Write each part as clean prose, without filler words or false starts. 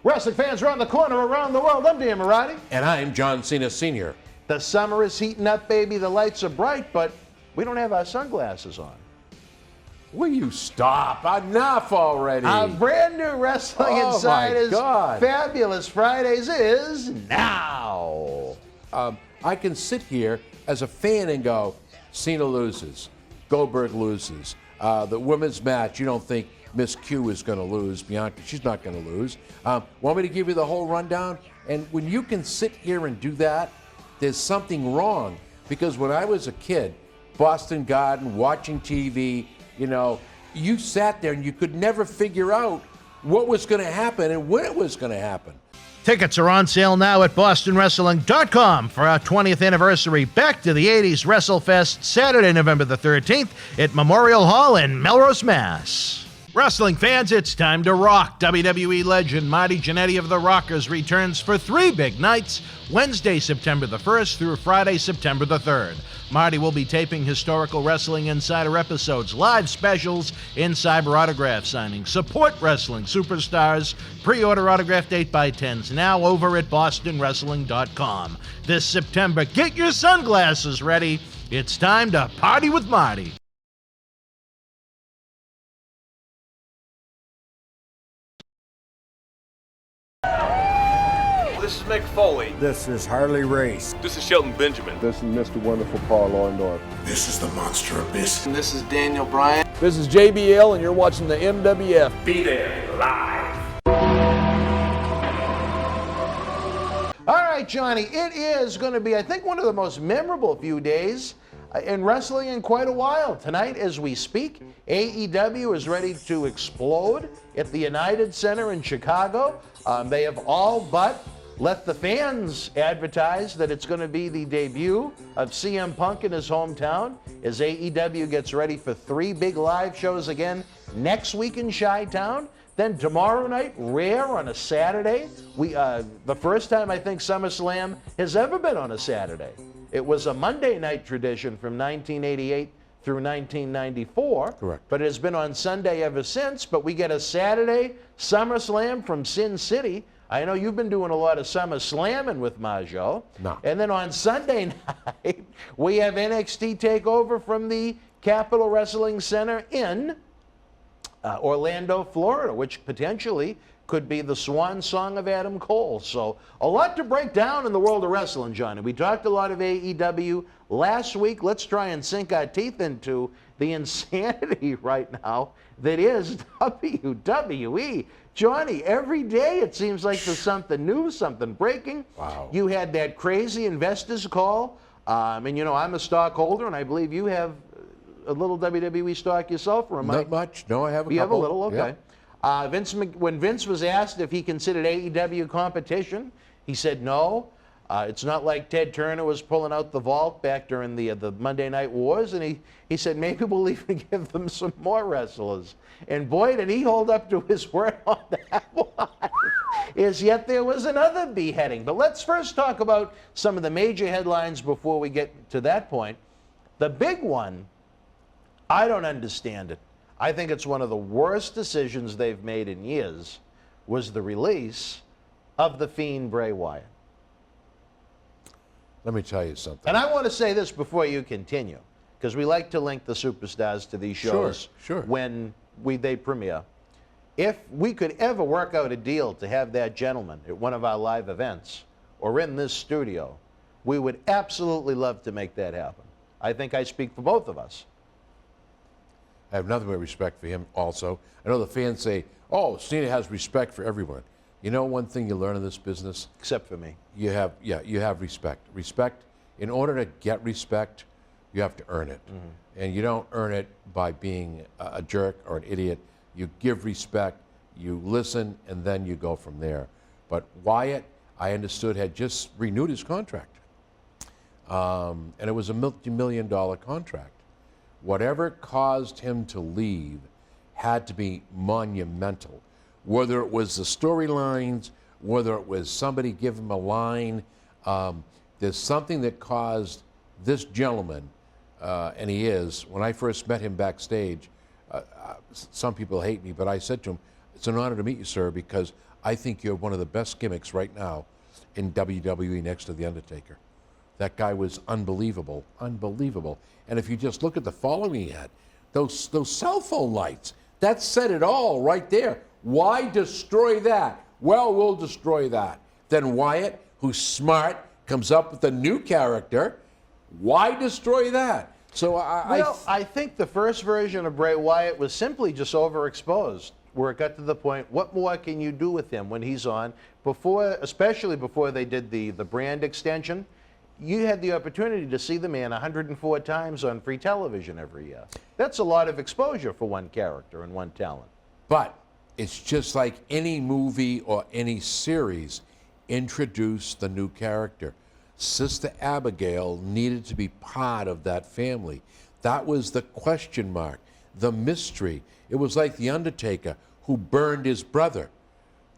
Wrestling fans around the corner, around the world, I'm Dan Marty. And I'm John Cena Sr. The summer is heating up, baby. The lights are bright, but we don't have our sunglasses on. Will you stop? Enough already. Our brand new Wrestling Insider's Fabulous Fridays is now. I can sit here as a fan and go, Cena loses, Goldberg loses. The women's match, you don't think Miss Q is going to lose. Bianca, she's not going to lose. Want me to give you the whole rundown? And when you can sit here and do that, there's something wrong. Because when I was a kid, Boston Garden, watching TV, you know, you sat there and you could never figure out what was going to happen and when it was going to happen. Tickets are on sale now at bostonwrestling.com for our 20th anniversary Back to the 80s WrestleFest, Saturday, November the 13th at Memorial Hall in Melrose, Mass. Wrestling fans, it's time to rock. WWE legend Marty Jannetty of the Rockers returns for 3 big nights, Wednesday, September the 1st through Friday, September the 3rd. Marty will be taping historical Wrestling Insider episodes, live specials, Insider autograph signings, support wrestling superstars, pre-order autographed 8x10s now over at bostonwrestling.com. This September, get your sunglasses ready. It's time to party with Marty. This is Mick Foley. This is Harley Race. This is Shelton Benjamin. This is Mr. Wonderful Paul Orndorff. This is the Monster Abyss. And this is Daniel Bryan. This is JBL, and you're watching the MWF. Be there live. All right, Johnny, it is going to be, I think, one of the most memorable few days in wrestling in quite a while. Tonight, as we speak, AEW is ready to explode at the United Center in Chicago. They have all but let the fans advertise that it's going to be the debut of CM Punk in his hometown as AEW gets ready for 3 big live shows again next week in Chi-Town. Then tomorrow night, Rare on a Saturday. The first time I think SummerSlam has ever been on a Saturday. It was a Monday night tradition from 1988 through 1994. Correct. But it has been on Sunday ever since. But we get a Saturday SummerSlam from Sin City. I know you've been doing a lot of SummerSlamming with Majo. No. And then on Sunday night, we have NXT TakeOver from the Capitol Wrestling Center in Orlando, Florida, which potentially could be the swan song of Adam Cole. So a lot to break down in the world of wrestling, Johnny. We talked a lot of AEW last week. Let's try and sink our teeth into the insanity right now that is WWE. Johnny, every day it seems like there's something new, something breaking. Wow. You had that crazy investors call. And, you know, I'm a stockholder, and I believe you have a little WWE stock yourself, or am I? Not much. No, I have a couple. You have a little, okay. Yeah. When Vince was asked if he considered AEW competition, he said no. It's not like Ted Turner was pulling out the vault back during the Monday Night Wars, and he said maybe we'll even give them some more wrestlers. And boy, did he hold up to his word on that one. Is yet there was another beheading. But let's first talk about some of the major headlines before we get to that point. The big one, I don't understand it. I think it's one of the worst decisions they've made in years, was the release of the Fiend Bray Wyatt. Let me tell you something. And I want to say this before you continue, because we like to link the superstars to these shows Sure. when they premiere. If we could ever work out a deal to have that gentleman at one of our live events or in this studio, we would absolutely love to make that happen. I think I speak for both of us. I have nothing but respect for him also. I know the fans say, oh, Cena has respect for everyone. You know one thing you learn in this business? Except for me. You have respect. Respect, in order to get respect, you have to earn it. Mm-hmm. And you don't earn it by being a jerk or an idiot. You give respect, you listen, and then you go from there. But Wyatt, I understood, had just renewed his contract. And it was a multi-million-dollar contract. Whatever caused him to leave had to be monumental. Whether it was the storylines, whether it was somebody give him a line, there's something that caused this gentleman, and he is, when I first met him backstage, some people hate me, but I said to him, it's an honor to meet you, sir, because I think you have one of the best gimmicks right now in WWE next to The Undertaker. That guy was unbelievable, unbelievable. And if you just look at the following he had, those cell phone lights, that said it all right there. Why destroy that? Well, we'll destroy that. Then Wyatt, who's smart, comes up with a new character. Why destroy that? So I think the first version of Bray Wyatt was simply just overexposed, where it got to the point, what more can you do with him when he's on? Before, especially before they did the brand extension, you had the opportunity to see the man 104 times on free television every year. That's a lot of exposure for one character and one talent. But it's just like any movie or any series, introduce the new character. Sister Abigail needed to be part of that family. That was the question mark, the mystery. It was like The Undertaker, who burned his brother.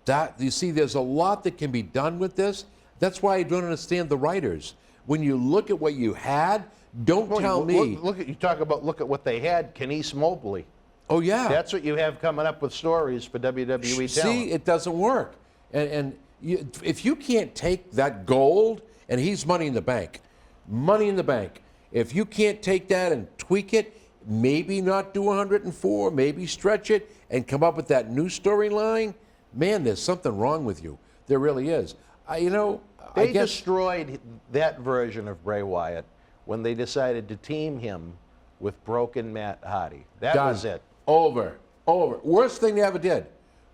That, you see, there's a lot that can be done with this. That's why I don't understand the writers. When you look at what you had, don't tell me. Look at what they had. Kenice Mobley. Oh yeah. That's what you have coming up with stories for WWE talent. See, it doesn't work. And if you can't take that gold, and he's Money in the Bank. Money in the Bank. If you can't take that and tweak it, maybe not do 104, maybe stretch it, and come up with that new storyline, man, there's something wrong with you. There really is. They destroyed that version of Bray Wyatt when they decided to team him with broken Matt Hardy. That was it. Over. Worst thing they ever did.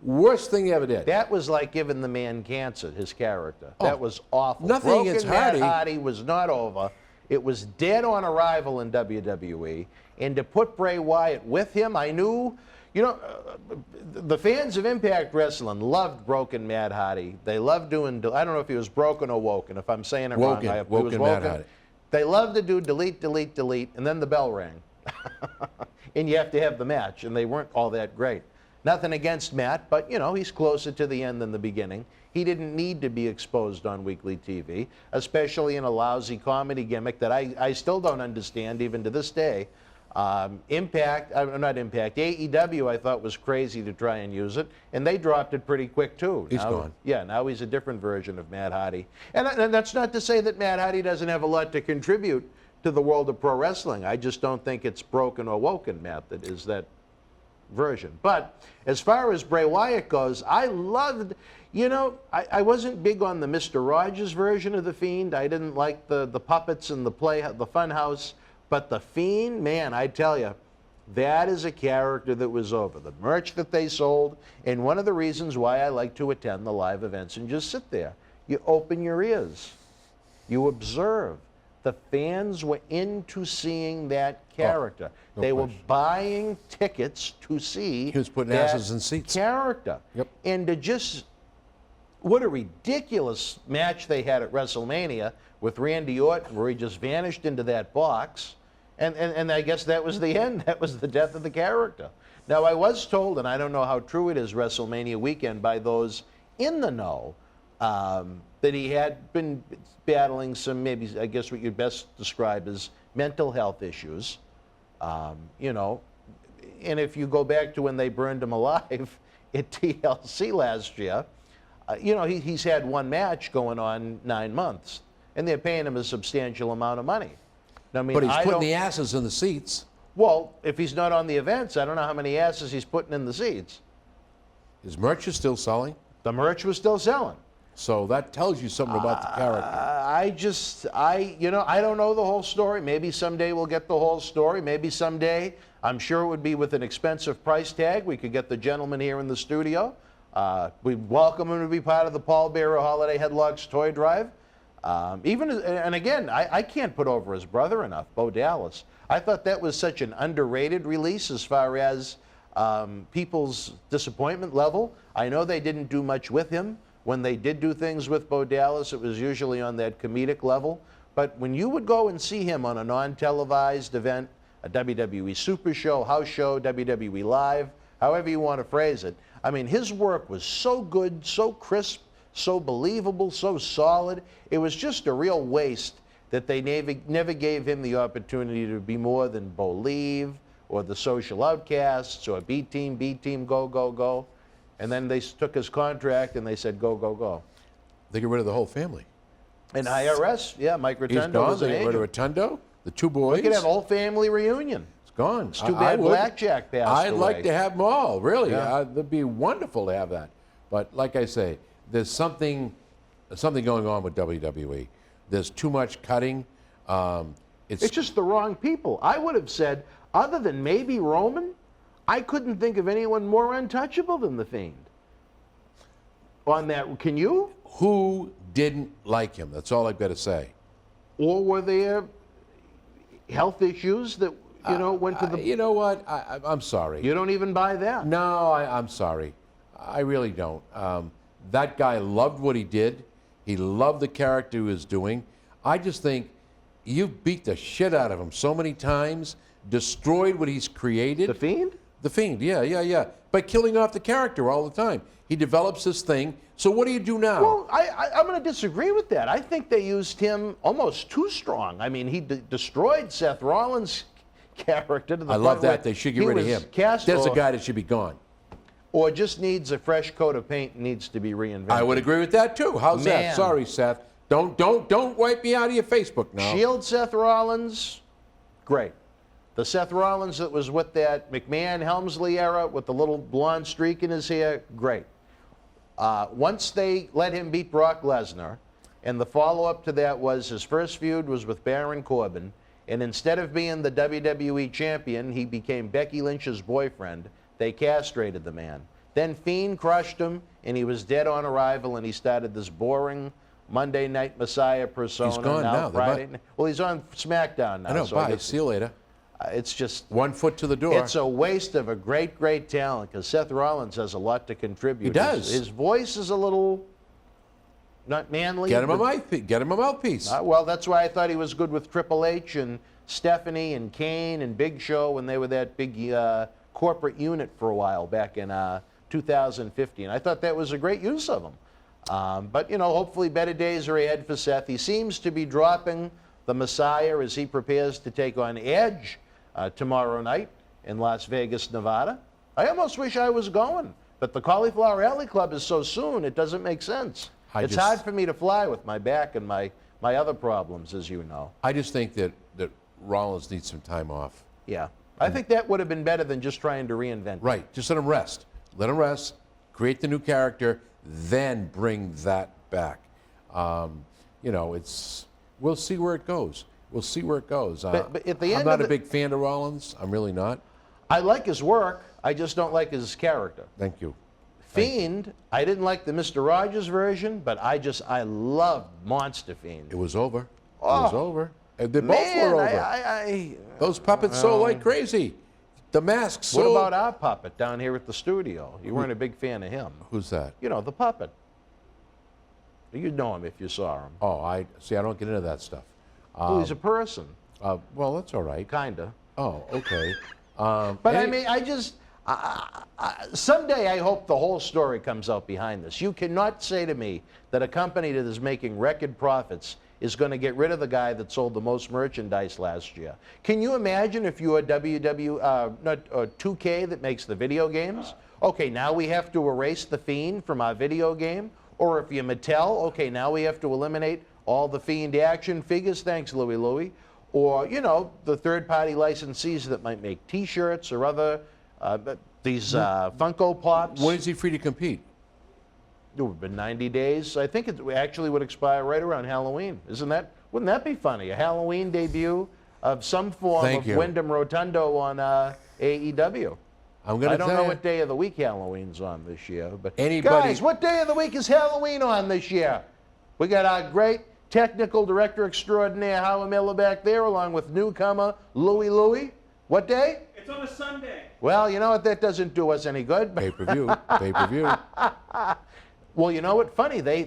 Worst thing he ever did. That was like giving the man cancer, his character. That was awful. Nothing against Hardy. Matt Hardy was not over. It was dead on arrival in WWE. And to put Bray Wyatt with him, I knew, the fans of Impact Wrestling loved broken Matt Hardy. They loved doing, I don't know if he was broken or woken. If I'm saying it wrong, he was woken. Matt Hardy. They loved to do delete, delete, delete, and then the bell rang. And you have to have the match, and they weren't all that great. Nothing against Matt, but, he's closer to the end than the beginning. He didn't need to be exposed on weekly TV, especially in a lousy comedy gimmick that I still don't understand even to this day. AEW I thought was crazy to try and use it, and they dropped it pretty quick too. He's gone. Yeah, now he's a different version of Matt Hardy. And that's not to say that Matt Hardy doesn't have a lot to contribute to the world of pro wrestling. I just don't think it's broken or woken, Matt, that is that version. But as far as Bray Wyatt goes, I loved, I wasn't big on the Mr. Rogers version of The Fiend. I didn't like the puppets and the fun house. But The Fiend, man, I tell you, that is a character that was over. The merch that they sold, and one of the reasons why I like to attend the live events and just sit there. You open your ears. You observe. The fans were into seeing that character. They were buying tickets to see he was putting asses in seats. Character. Yep. And what a ridiculous match they had at WrestleMania with Randy Orton, where he just vanished into that box. And I guess that was the end. That was the death of the character. Now, I was told, and I don't know how true it is WrestleMania weekend by those in the know, that he had been battling some, maybe, I guess what you'd best describe as mental health issues. And if you go back to when they burned him alive at TLC last year, he's had one match going on 9 months, and they're paying him a substantial amount of money. Now, but he's putting the asses in the seats. Well, if he's not on the events, I don't know how many asses he's putting in the seats. His merch is still selling. The merch was still selling. So that tells you something about the character. I don't know the whole story. Maybe someday we'll get the whole story. Maybe someday, I'm sure it would be with an expensive price tag. We could get the gentleman here in the studio. We'd welcome him to be part of the Paul Bearer Holiday Headlocks Toy Drive. And again, I can't put over his brother enough, Bo Dallas. I thought that was such an underrated release as far as people's disappointment level. I know they didn't do much with him. When they did do things with Bo Dallas, it was usually on that comedic level. But when you would go and see him on a non-televised event, a WWE Super Show, house show, WWE Live, however you want to phrase it, I mean, his work was so good, so crisp, so believable, so solid. It was just a real waste that they never gave him the opportunity to be more than Believe or the Social Outcasts or B Team, go, go, go. And then they took his contract and they said, go, go, go. They get rid of the whole family. And IRS, yeah, Mike He's Rotundo gone. was an They get rid of agent. Rotundo, the two boys. We could have a whole family reunion. It's gone. It's too bad would. Blackjack passed I'd away. like to have them all, really. Yeah. It'd be wonderful to have that. But like I say, there's something going on with WWE. There's too much cutting. It's just the wrong people. I would have said, other than maybe Roman, I couldn't think of anyone more untouchable than the Fiend. On that, can you? Who didn't like him? That's all I've got to say. Or were there health issues that, went to the... You know what? I'm sorry. You don't even buy that. No, I'm sorry. I really don't. That guy loved what he did. He loved the character he was doing. I just think you beat the shit out of him so many times, destroyed what he's created. The Fiend? The Fiend, yeah. By killing off the character all the time. He develops this thing. So what do you do now? Well, I'm going to disagree with that. I think they used him almost too strong. I mean, he destroyed Seth Rollins' character to the I point love where that. They should get he rid of was him. cast There's a or- guy that should be gone. Or just needs a fresh coat of paint and needs to be reinvented. I would agree with that too. How's Man. that? Sorry, Seth. Don't wipe me out of your Facebook now. Shield Seth Rollins, great. The Seth Rollins that was with that McMahon-Helmsley era with the little blonde streak in his hair, great. Once they let him beat Brock Lesnar, and the follow-up to that was his first feud was with Baron Corbin, and instead of being the WWE champion, he became Becky Lynch's boyfriend. They castrated the man. Then Fiend crushed him, and he was dead on arrival, and he started this boring Monday Night Messiah persona. He's gone now. Friday night. Well, he's on SmackDown now. I know. so I Bye. guess See you later. it's just 1 foot to the door. it's a waste of a great, great talent because Seth Rollins has a lot to contribute. He does. His voice is a little not manly. Get him a but- mouthpiece. Get him a mouthpiece. well, that's why I thought he was good with Triple H and Stephanie and Kane and Big Show when they were that big corporate unit for a while back in 2015. I thought that was a great use of him. But, hopefully better days are ahead for Seth. He seems to be dropping the Messiah as he prepares to take on Edge tomorrow night in Las Vegas, Nevada. I almost wish I was going, but the Cauliflower Alley Club is so soon, it doesn't make sense. It's hard for me to fly with my back and my other problems, as you know. I just think that Rollins needs some time off. Yeah. I think that would have been better than just trying to reinvent. Right. Just let him rest. Let him rest. Create the new character. Then bring that back. We'll see where it goes. We'll see where it goes. But at the I'm end not of a big fan of Rollins. I'm really not. I like his work. I just don't like his character. Thank you. Fiend, I didn't like the Mr. Rogers version, but I loved Monster Fiend. It was over. It Oh, was over. They both Man, were over. Those puppets sold like crazy. The masks what sold. about our puppet down here at the studio? You weren't a big fan of him. Who's that? The puppet. You'd know him if you saw him. Oh, I don't get into that stuff. Well, he's a person, Well, that's all right. kinda. Oh, okay. But I mean, someday I hope the whole story comes out behind this. You cannot say to me that a company that is making record profits is going to get rid of the guy that sold the most merchandise last year. Can you imagine if you are 2K that makes the video games? Okay, now we have to erase the Fiend from our video game. Or if you're Mattel, okay, now we have to eliminate all the Fiend action figures. Thanks, Louie. Or, the third-party licensees that might make T-shirts or other, these Funko Pops. When is he free to compete? It would have been 90 days. I think it actually would expire right around Halloween. Wouldn't that be funny? A Halloween debut of some form Thank of you. Wyndham Rotundo on AEW. I'm going to I don't tell know you. what day of the week Halloween's on this year. But Anybody- guys, what day of the week is Halloween on this year? We got our great technical director extraordinaire, Howard Miller, back there, along with newcomer Louie. What day? It's on a Sunday. Well, you know what? That doesn't do us any good. Pay-per-view. Pay-per-view. Well, you know what? Funny, they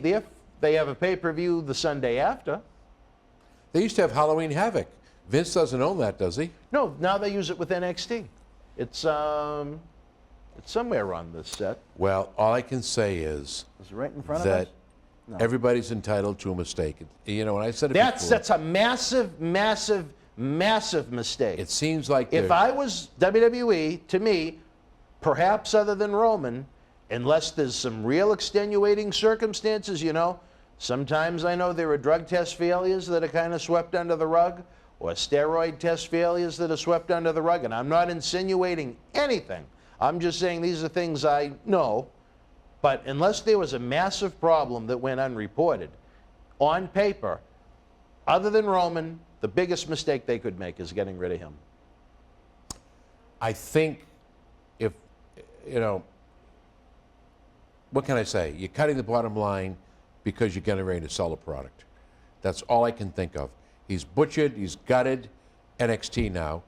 have a pay-per-view the Sunday after. They used to have Halloween Havoc. Vince doesn't own that, does he? No, now they use it with NXT. It's somewhere on this set. Well, all I can say is Is it right in front of that us? everybody's entitled to a mistake. And I said it before. That's a massive mistake. It seems like If they're- I was WWE, to me, perhaps other than Roman, unless there's some real extenuating circumstances, you know. Sometimes I know there are drug test failures that are kind of swept under the rug, or steroid test failures that are swept under the rug, and I'm not insinuating anything. I'm just saying these are things I know. But unless there was a massive problem that went unreported, on paper, other than Roman, the biggest mistake they could make is getting rid of him. I think if, you know, what can I say? You're cutting the bottom line because you're getting ready to sell a product. That's all I can think of. He's butchered, he's gutted NXT now.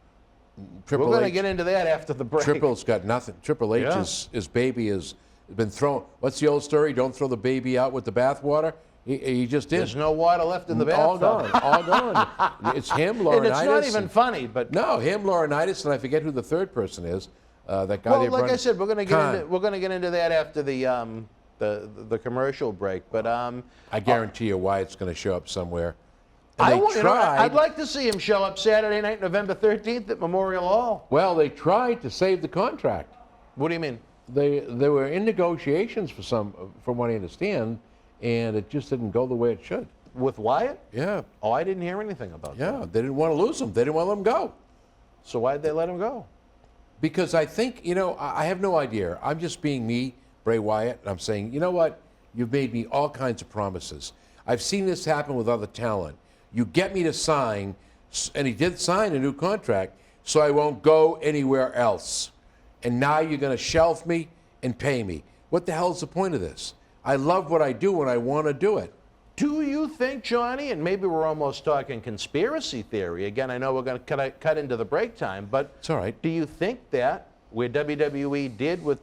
We're going to get into that after the break. Triple's got nothing. Triple H, his baby has been thrown. What's the old story? Don't throw the baby out with the bathwater. He just did. There's no water left in the bath. All gone. All gone. It's him, Laurinaitis. And it's not even funny, but no, him, Laurinaitis, and I forget who the third person is. That guy. Well, like I said, we're going to get into that after the commercial break. But I guarantee you, Wyatt's going to show up somewhere. I'd like to see him show up Saturday night, November 13th at Memorial Hall. Well, they tried to save the contract. What do you mean? They were in negotiations from what I understand, and it just didn't go the way it should. With Wyatt? Yeah. Oh, I didn't hear anything about that. Yeah, they didn't want to lose him. They didn't want to let him go. So why'd they let him go? Because I think, you know, I have no idea. I'm just being me, Bray Wyatt, and I'm saying, you know what? You've made me all kinds of promises. I've seen this happen with other talent. You get me to sign, and he did sign a new contract, so I won't go anywhere else. And now you're going to shelf me and pay me. What the hell is the point of this? I love what I do when I want to do it. Do you think, Johnny, and maybe we're almost talking conspiracy theory, again, I know we're going to cut into the break time, but it's all right. Do you think that where WWE did with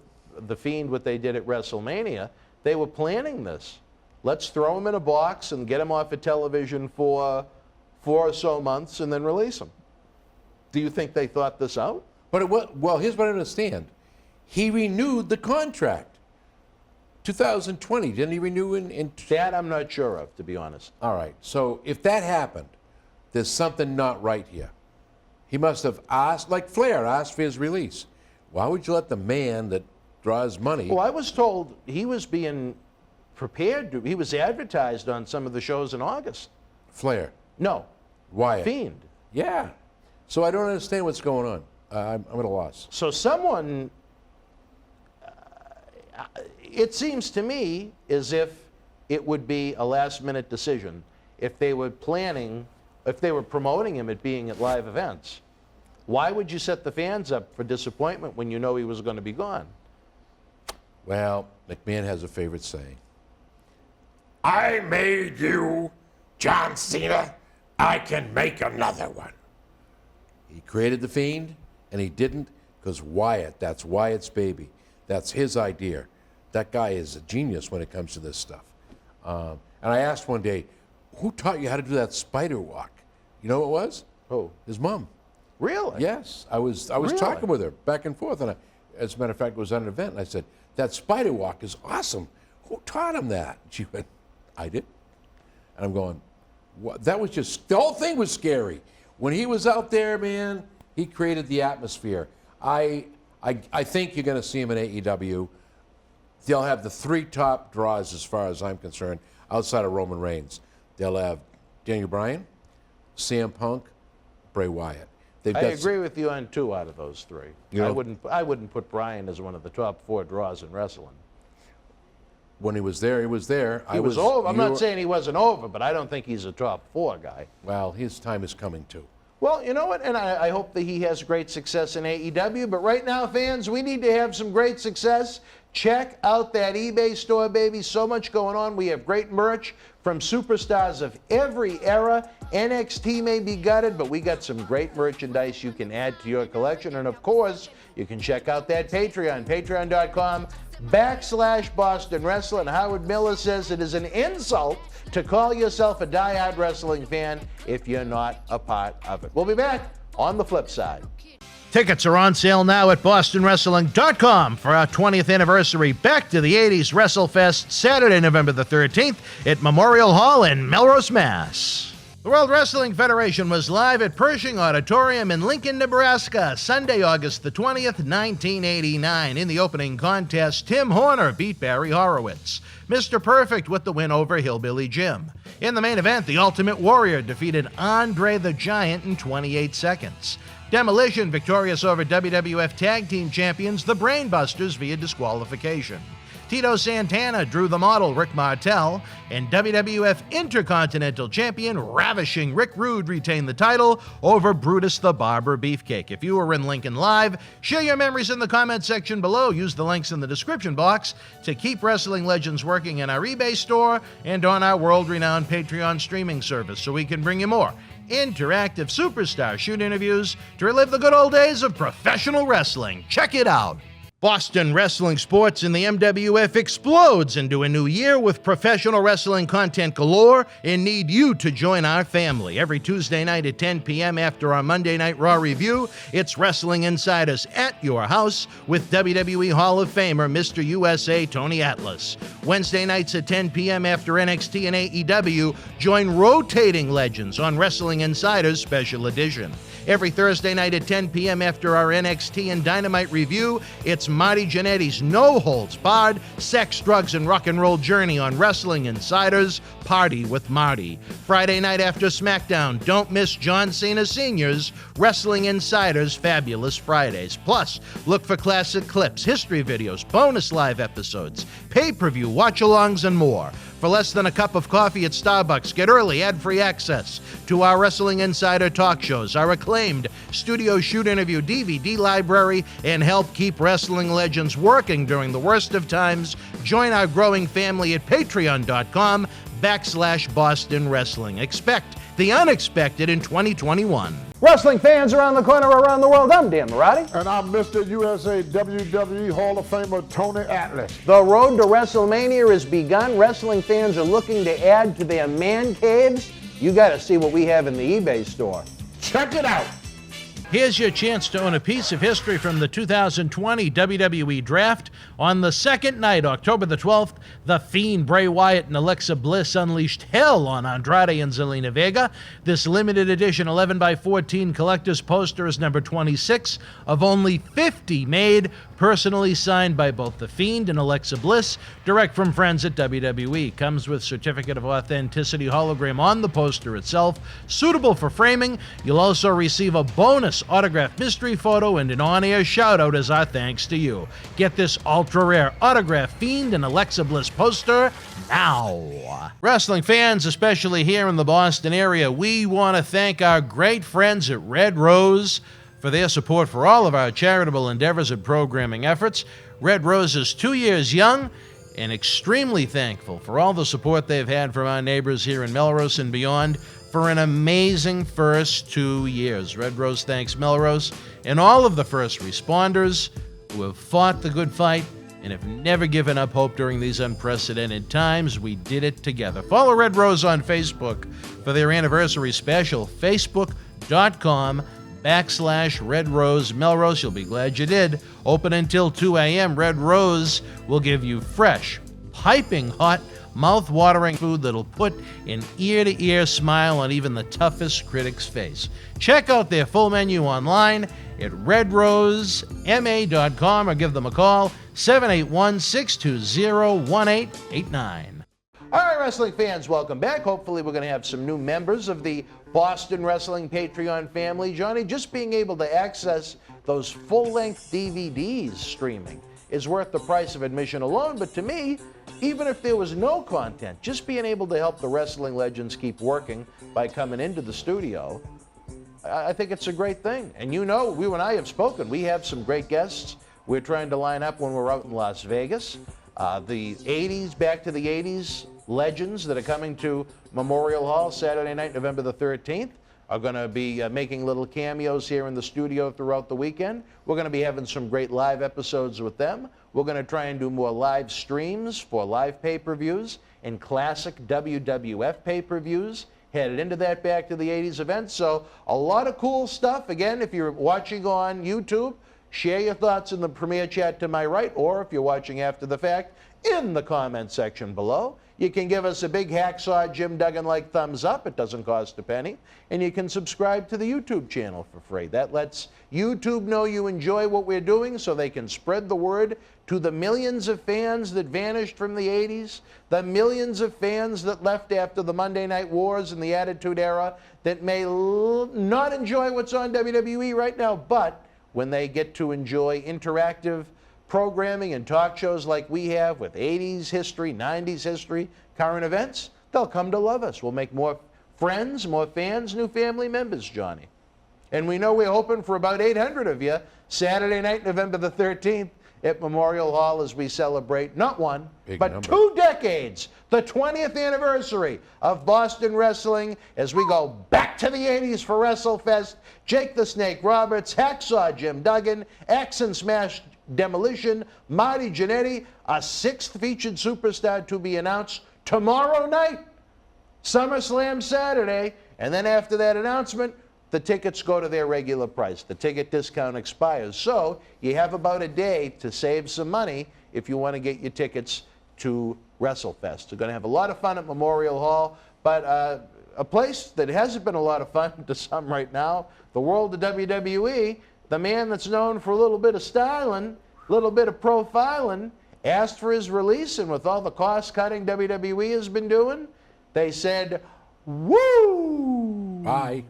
The Fiend what they did at WrestleMania, they were planning this? Let's throw him in a box and get him off of television for 4 or so months and then release him. Do you think they thought this out? But well, here's what I understand. He renewed the contract. 2020, didn't he renew in That I'm not sure of, to be honest. All right. So if that happened, there's something not right here. He must have asked, like Flair asked for his release. Why would you let the man that draws money? Well, I was told he was being prepared to. He was advertised on some of the shows in August. Flair. No. Wyatt. Fiend. Yeah. So I don't understand what's going on. I'm at a loss. So someone, it seems to me as if it would be a last-minute decision if they were planning, if they were promoting him at being at live events. Why would you set the fans up for disappointment when you know he was going to be gone? Well, McMahon has a favorite saying. I made you, John Cena. I can make another one. He created The Fiend, and he didn't because Wyatt, that's Wyatt's baby. That's his idea. That guy is a genius when it comes to this stuff. And I asked one day, who taught you how to do that spider walk? You know who it was? Who? His mom. Really? Yes. I was Really? talking with her back and forth, and as a matter of fact, it was at an event, and I said, that spider walk is awesome. Who taught him that? She went, I did. And I'm going, what? That was just, the whole thing was scary. When he was out there, man, he created the atmosphere. I think you're going to see him in AEW. They'll have the 3 top draws as far as I'm concerned, outside of Roman Reigns. They'll have Daniel Bryan, CM Punk, Bray Wyatt. I agree with you on 2 out of those 3. You know, I wouldn't put Bryan as one of the top 4 draws in wrestling. When he was there, he was there. He was over. I'm not saying he wasn't over, but I don't think he's a top 4 guy. Well, his time is coming too. Well, you know what? And I hope that he has great success in AEW. But right now, fans, we need to have some great success. Check out that eBay store, baby. So much going on. We have great merch from superstars of every era. NXT may be gutted, but we got some great merchandise you can add to your collection. And, of course, you can check out that Patreon, patreon.com/Boston Wrestling. Howard Miller says it is an insult to call yourself a diehard wrestling fan if you're not a part of it. We'll be back on the flip side. Tickets are on sale now at bostonwrestling.com for our 20th anniversary Back to the 80s WrestleFest, Saturday, November the 13th at Memorial Hall in Melrose, Mass. The World Wrestling Federation was live at Pershing Auditorium in Lincoln, Nebraska, Sunday, August the 20th, 1989. In the opening contest, Tim Horner beat Barry Horowitz. Mr. Perfect with the win over Hillbilly Jim. In the main event, the Ultimate Warrior defeated Andre the Giant in 28 seconds. Demolition victorious over WWF Tag Team Champions, the Brainbusters, via disqualification. Tito Santana drew the model, Rick Martel, and WWF Intercontinental Champion Ravishing Rick Rude retained the title over Brutus the Barber Beefcake. If you were in Lincoln Live, share your memories in the comment section below. Use the links in the description box to keep Wrestling Legends working in our eBay store and on our world-renowned Patreon streaming service so we can bring you more interactive superstar shoot interviews to relive the good old days of professional wrestling. Check it out. Boston Wrestling Sports in the MWF explodes into a new year with professional wrestling content galore and need you to join our family. Every Tuesday night at 10 p.m. after our Monday Night Raw review, it's Wrestling Insiders at your house with WWE Hall of Famer Mr. USA Tony Atlas. Wednesday nights at 10 p.m. after NXT and AEW, join Rotating Legends on Wrestling Insiders Special Edition. Every Thursday night at 10 p.m. after our NXT and Dynamite review, it's Marty Jannetty's No Holds Barred Sex, Drugs, and Rock and Roll Journey on Wrestling Insiders Party with Marty. Friday night after SmackDown, don't miss John Cena Sr.'s Wrestling Insiders Fabulous Fridays. Plus, look for classic clips, history videos, bonus live episodes, pay-per-view watch-alongs, and more. For less than a cup of coffee at Starbucks, get early ad-free access to our Wrestling Insider talk shows, our acclaimed studio shoot interview DVD library, and help keep Wrestling Legends working during the worst of times. Join our growing family at patreon.com/Boston Wrestling. Expect the unexpected in 2021. Wrestling fans around the corner, around the world, I'm Dan Marty. And I'm Mr. USA WWE Hall of Famer Tony Atlas. The road to WrestleMania has begun. Wrestling fans are looking to add to their man caves. You got to see what we have in the eBay store. Check it out. Here's your chance to own a piece of history from the 2020 WWE Draft. On the second night, October the 12th, The Fiend, Bray Wyatt, and Alexa Bliss unleashed hell on Andrade and Zelina Vega. This limited edition 11x14 collector's poster is number 26 of only 50 made, personally signed by both The Fiend and Alexa Bliss, direct from friends at WWE. Comes with certificate of authenticity hologram on the poster itself, suitable for framing. You'll also receive a bonus autographed mystery photo and an on-air shout-out as our thanks to you. Get this ultra-rare autographed Fiend and Alexa Bliss poster now. Wrestling fans, especially here in the Boston area, we want to thank our great friends at Red Rose for their support for all of our charitable endeavors and programming efforts. Red Rose is 2 years young and extremely thankful for all the support they've had from our neighbors here in Melrose and beyond for an amazing first 2 years. Red Rose thanks Melrose and all of the first responders who have fought the good fight and have never given up hope during these unprecedented times. We did it together. Follow Red Rose on Facebook for their anniversary special, facebook.com/Red Rose Melrose. You'll be glad you did. Open until 2 a.m. Red Rose will give you fresh, piping hot, mouth-watering food that'll put an ear-to-ear smile on even the toughest critic's face. Check out their full menu online at redrosema.com or give them a call, 781-620-1889. All right, wrestling fans, welcome back. Hopefully we're going to have some new members of the Boston Wrestling Patreon family. Johnny, just being able to access those full-length DVDs streaming is worth the price of admission alone, but to me, even if there was no content, just being able to help the Wrestling Legends keep working by coming into the studio, I think it's a great thing. And you know, you and I have spoken. We have some great guests we're trying to line up when we're out in Las Vegas. The 80s, back to the 80s legends that are coming to Memorial Hall Saturday night, November the 13th, are going to be making little cameos here in the studio throughout the weekend. We're going to be having some great live episodes with them. We're going to try and do more live streams for live pay-per-views and classic WWF pay-per-views headed into that Back to the 80s event. So a lot of cool stuff. Again, if you're watching on YouTube, share your thoughts in the premiere chat to my right, or if you're watching after the fact, in the comment section below. You can give us a big Hacksaw Jim Duggan-like thumbs up. It doesn't cost a penny. And you can subscribe to the YouTube channel for free. That lets YouTube know you enjoy what we're doing so they can spread the word to the millions of fans that vanished from the 80s, the millions of fans that left after the Monday Night Wars and the Attitude Era that may not enjoy what's on WWE right now, but when they get to enjoy interactive programming and talk shows like we have with 80s history, 90s history, current events, they'll come to love us. We'll make more friends, more fans, new family members, Johnny. And we know we're hoping for about 800 of you Saturday night, November the 13th at Memorial Hall as we celebrate not one, but 2 decades, the 20th anniversary of Boston Wrestling as we go back to the 80s for WrestleFest. Jake the Snake Roberts, Hacksaw Jim Duggan, Axe and Smash Demolition, Marty Jannetty, a 6th featured superstar to be announced tomorrow night, SummerSlam Saturday, and then after that announcement, the tickets go to their regular price. The ticket discount expires. So you have about a day to save some money if you want to get your tickets to WrestleFest. We're going to have a lot of fun at Memorial Hall, but a place that hasn't been a lot of fun to some right now, the world of WWE, the man that's known for a little bit of styling, a little bit of profiling, asked for his release, and with all the cost-cutting WWE has been doing, they said, woo! Bye.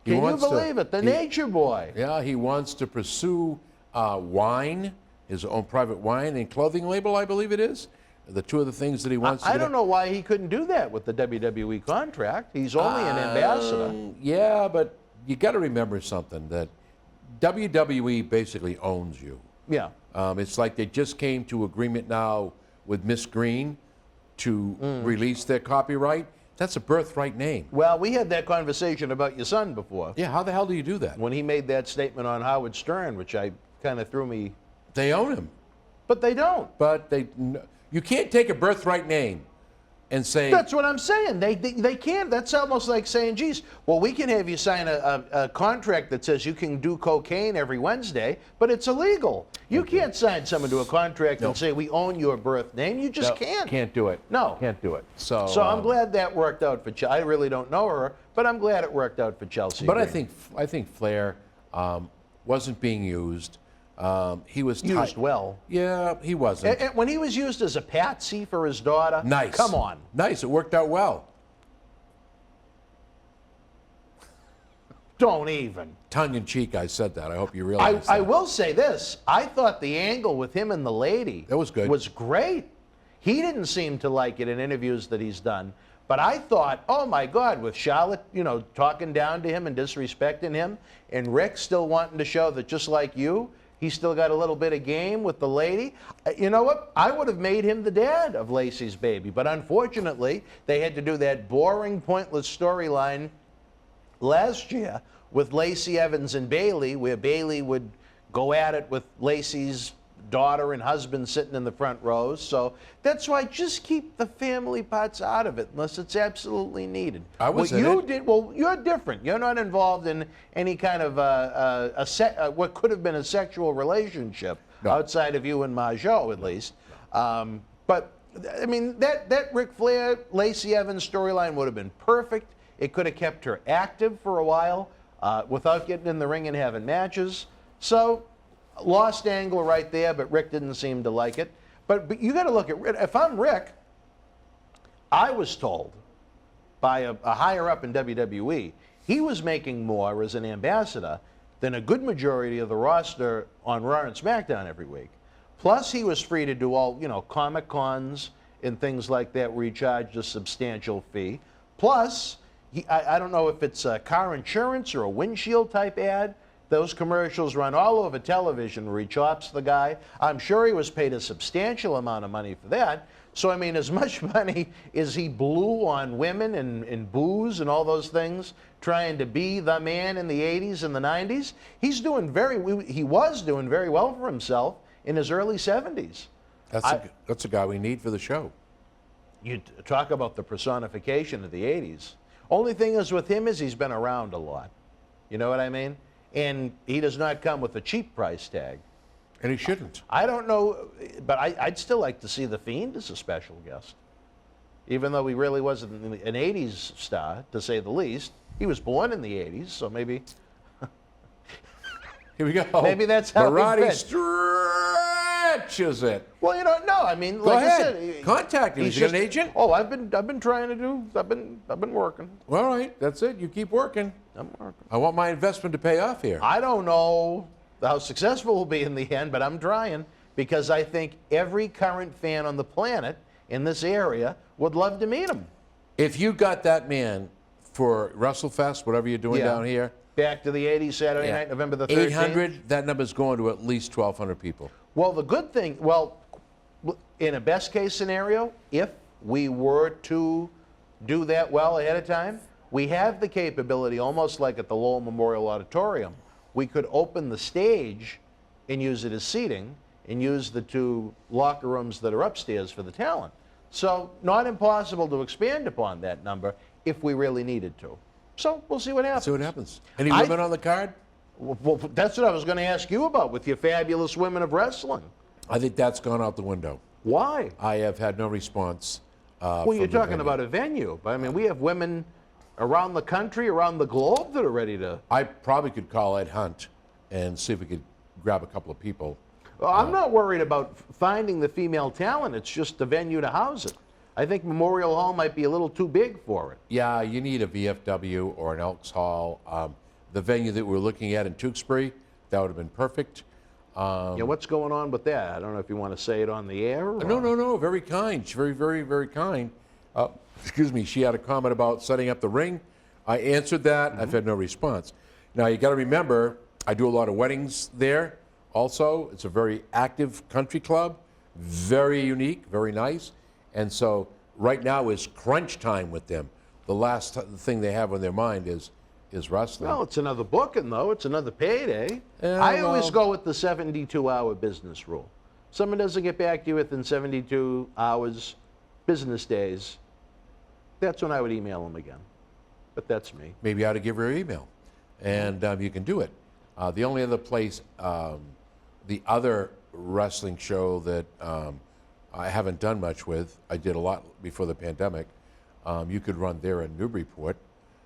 Can you believe it? The Nature Boy. Yeah, he wants to pursue wine, his own private wine and clothing label, I believe it is. The two of the things that he wants to do. I don't know why he couldn't do that with the WWE contract. He's only an ambassador. Yeah, but you got to remember something, that WWE basically owns you. Yeah. It's like they just came to agreement now with Miss Green to release their copyright. That's a birthright name. Well, we had that conversation about your son before. Yeah, how the hell do you do that? When he made that statement on Howard Stern, which I kind of threw me. They own him. But they don't. But you can't take a birthright name and say. That's what I'm saying. They can't. That's almost like saying, geez, well, we can have you sign a contract that says you can do cocaine every Wednesday, but it's illegal. You can't sign someone to a contract and say we own your birth name. You just can't. Can't do it. No. Can't do it. So I'm glad that worked out for Chelsea. I really don't know her, but I'm glad it worked out for Chelsea. But Green. I think Flair wasn't being used. He was used well. Yeah, he wasn't. And when he was used as a patsy for his daughter, nice. Come on. Nice. It worked out well. Don't even. Tongue in cheek, I said that. I hope you realize that. I will say this. I thought the angle with him and the lady that was good. Was great. He didn't seem to like it in interviews that he's done. But I thought, oh my God, with Charlotte, talking down to him and disrespecting him, and Rick still wanting to show that just like you, he's still got a little bit of game with the lady. You know what? I would have made him the dad of Lacey's baby. But unfortunately, they had to do that boring, pointless storyline last year with Lacey Evans and Bayley, where Bayley would go at it with Lacey's daughter and husband sitting in the front rows. So that's why just keep the family parts out of it unless it's absolutely needed. I was Well, you're different. You're not involved in any kind of what could have been a sexual relationship outside of you and Marjo, at least. But I mean, that Ric Flair, Lacey Evans storyline would have been perfect. It could have kept her active for a while without getting in the ring and having matches. So, lost angle right there, but Rick didn't seem to like it. But you got to look at, if I'm Rick, I was told by a higher up in WWE, he was making more as an ambassador than a good majority of the roster on Raw and SmackDown every week. Plus, he was free to do all, Comic Cons and things like that where he charged a substantial fee. Plus, I don't know if it's a car insurance or a windshield type ad. Those commercials run all over television where he chops the guy. I'm sure he was paid a substantial amount of money for that. So, I mean, as much money as he blew on women and booze and all those things, trying to be the man in the 80s and the 90s, he was doing very well for himself in his early 70s. That's a guy we need for the show. You talk about the personification of the 80s. Only thing is with him is he's been around a lot. You know what I mean? And he does not come with a cheap price tag. And he shouldn't. I don't know, but I'd still like to see The Fiend as a special guest. even though he really wasn't an 80s star, to say the least. He was born in the 80s, so maybe... Here we go. Maybe that's how Marty he fit. stretches it. Well, you don't know. I mean, Go like ahead. I said, Contact him. he's Is he got just- an agent? Oh, I've been trying to do. I've been working. All right, that's it. You keep working. I'm working. I want my investment to pay off here. I don't know how successful we'll be in the end, but I'm trying because I think every current fan on the planet in this area would love to meet him. If you got that man for WrestleFest, whatever you're doing Yeah. down here, Back to the 80s, Saturday yeah, night, November the 13th. 800, that number's going to at least 1,200 people. Well, the good thing, in a best case scenario, if we were to do that well ahead of time, we have the capability, almost like at the Lowell Memorial Auditorium, we could open the stage and use it as seating and use the 2 locker rooms that are upstairs for the talent. So not impossible to expand upon that number if we really needed to. So we'll see what happens. See what happens. Any women on the card? Well, that's what I was going to ask you about with your fabulous women of wrestling. I think that's gone out the window. Why? I have had no response. Well, you're from the talking venue. about a venue. But I mean, we have women around the country, around the globe that are ready to. I probably could call Ed Hunt and see if we could grab a couple of people. Well, I'm not worried about finding the female talent. It's just the venue to house it. I think Memorial Hall might be a little too big for it. Yeah, you need a VFW or an Elks Hall. The venue that we're looking at in Tewksbury, that would have been perfect. Yeah, what's going on with that? I don't know if you want to say it on the air. Or... No, very kind. She's very, very, very kind. Excuse me, she had a comment about setting up the ring. I answered that. I've had no response. Now, you got to remember, I do a lot of weddings there also. It's a very active country club, very unique, very nice. And so right now is crunch time with them. The last thing they have on their mind is wrestling. Well, it's another booking, though. It's another payday. Yeah, I always well- go with the 72-hour business rule. Someone doesn't get back to you within 72 hours, business days, that's when I would email them again. But that's me. Maybe I ought to give her an email, and you can do it. The only other place, the other wrestling show that I haven't done much with, I did a lot before the pandemic, you could run there in Newburyport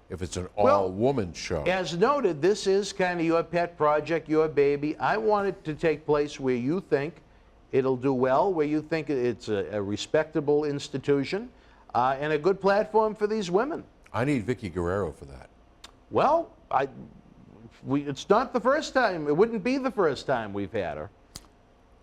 if it's an all-woman show. As noted, this is kind of your pet project, your baby. I want it to take place where you think it'll do well, where you think it's a respectable institution, and a good platform for these women. I need Vicky Guerrero for that. Well, it's not the first time. It wouldn't be the first time we've had her.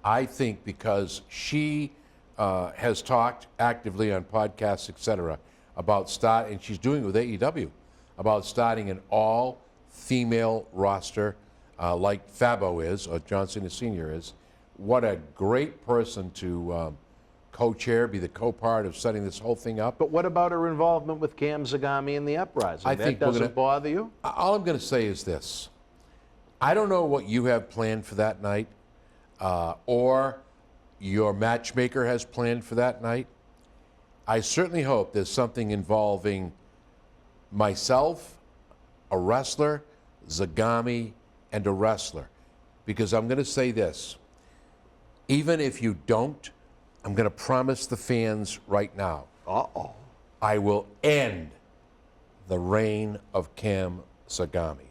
I think because she has talked actively on podcasts, etc., about and she's doing it with AEW, about starting an all-female roster like Fabo is, or John Cena Sr. is. What a great person to co-chair, be the co-part of setting this whole thing up. But what about her involvement with Cam Zagami and the Uprising? I That think we're doesn't gonna- bother you? All I'm going to say is this. I don't know what you have planned for that night, or your matchmaker has planned for that night. I certainly hope there's something involving myself, a wrestler, Zagami, and a wrestler. Because I'm going to say this. Even if you don't, I'm going to promise the fans right now. Uh-oh. I will end the reign of Cam Zagami.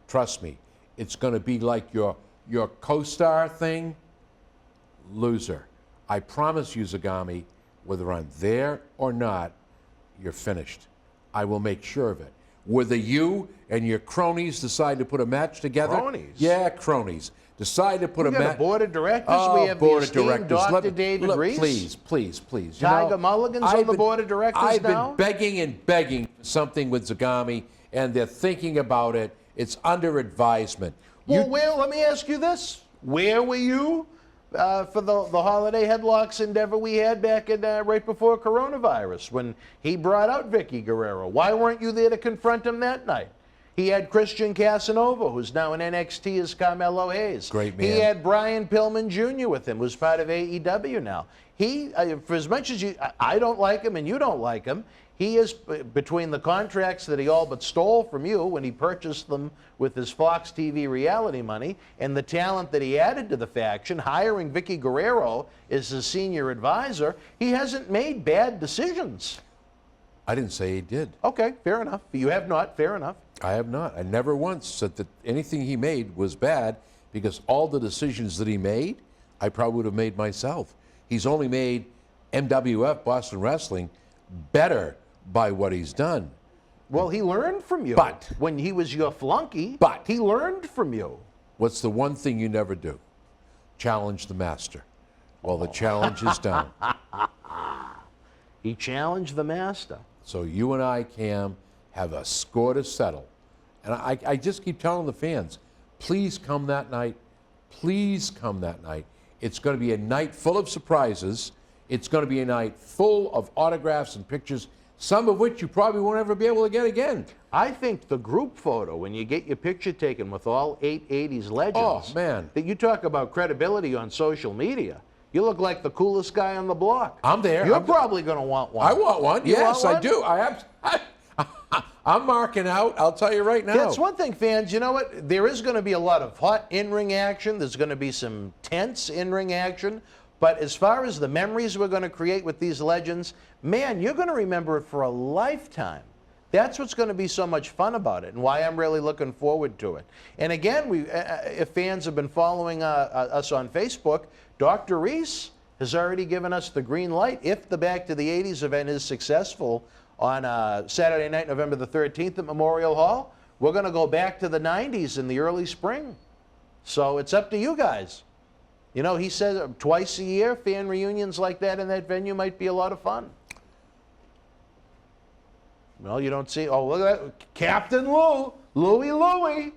Trust me, it's going to be like your co-star thing. Loser. I promise you, Zagami, whether I'm there or not, you're finished. I will make sure of it. Whether you and your cronies decide to put a match together. Cronies? Yeah, cronies. Decide to put We a got match. a board of directors. Oh, We have board the of esteemed directors. Dr. David Reese. Please. You Tiger know, Mulligan's on the board of directors I've now? been begging and begging for something with Zagami, and they're thinking about it. It's under advisement. Well, let me ask you this. Where were you for the holiday headlocks endeavor we had back in right before coronavirus when he brought out Vicky Guerrero? Why weren't you there to confront him that night? He had Christian Casanova, who's now in NXT as Carmelo Hayes. Great man. He had Brian Pillman Jr. with him, who's part of AEW now. he, for as much as I don't like him and you don't like him, he is, between the contracts that he all but stole from you when he purchased them with his Fox TV reality money, and the talent that he added to the faction, hiring Vicky Guerrero as his senior advisor, he hasn't made bad decisions. I didn't say he did. Okay, fair enough. You have not, fair enough. I have not. I never once said that anything he made was bad, because all the decisions that he made, I probably would have made myself. He's only made MWF, Boston Wrestling, better by what he's done. Well, he learned from you. But when he was your flunky, but he learned from you. What's the one thing you never do? Challenge the master. Well, the challenge is done. He challenged the master. So you and I, Cam, have a score to settle. And I just keep telling the fans, please come that night. Please come that night. It's going to be a night full of surprises. It's going to be a night full of autographs and pictures, some of which you probably won't ever be able to get again. I think the group photo, when you get your picture taken with all 8 80s legends, oh, man, that you talk about credibility on social media, you look like the coolest guy on the block. I'm there. You're probably going to want one. I want one. You Yes, want I do. I'm marking out. I'll tell you right now. That's one thing, fans. You know what? There is going to be a lot of hot in-ring action. There's going to be some tense in-ring action. But as far as the memories we're going to create with these legends, man, you're going to remember it for a lifetime. That's what's going to be so much fun about it, and why I'm really looking forward to it. And again, if fans have been following us on Facebook, Dr. Reese has already given us the green light. If the Back to the 80s event is successful on Saturday night, November the 13th at Memorial Hall, we're going to go back to the 90s in the early spring. So it's up to you guys. You know, he says twice a year, fan reunions like that in that venue might be a lot of fun. Well, you don't see, oh, look at that, Captain Lou, Louie.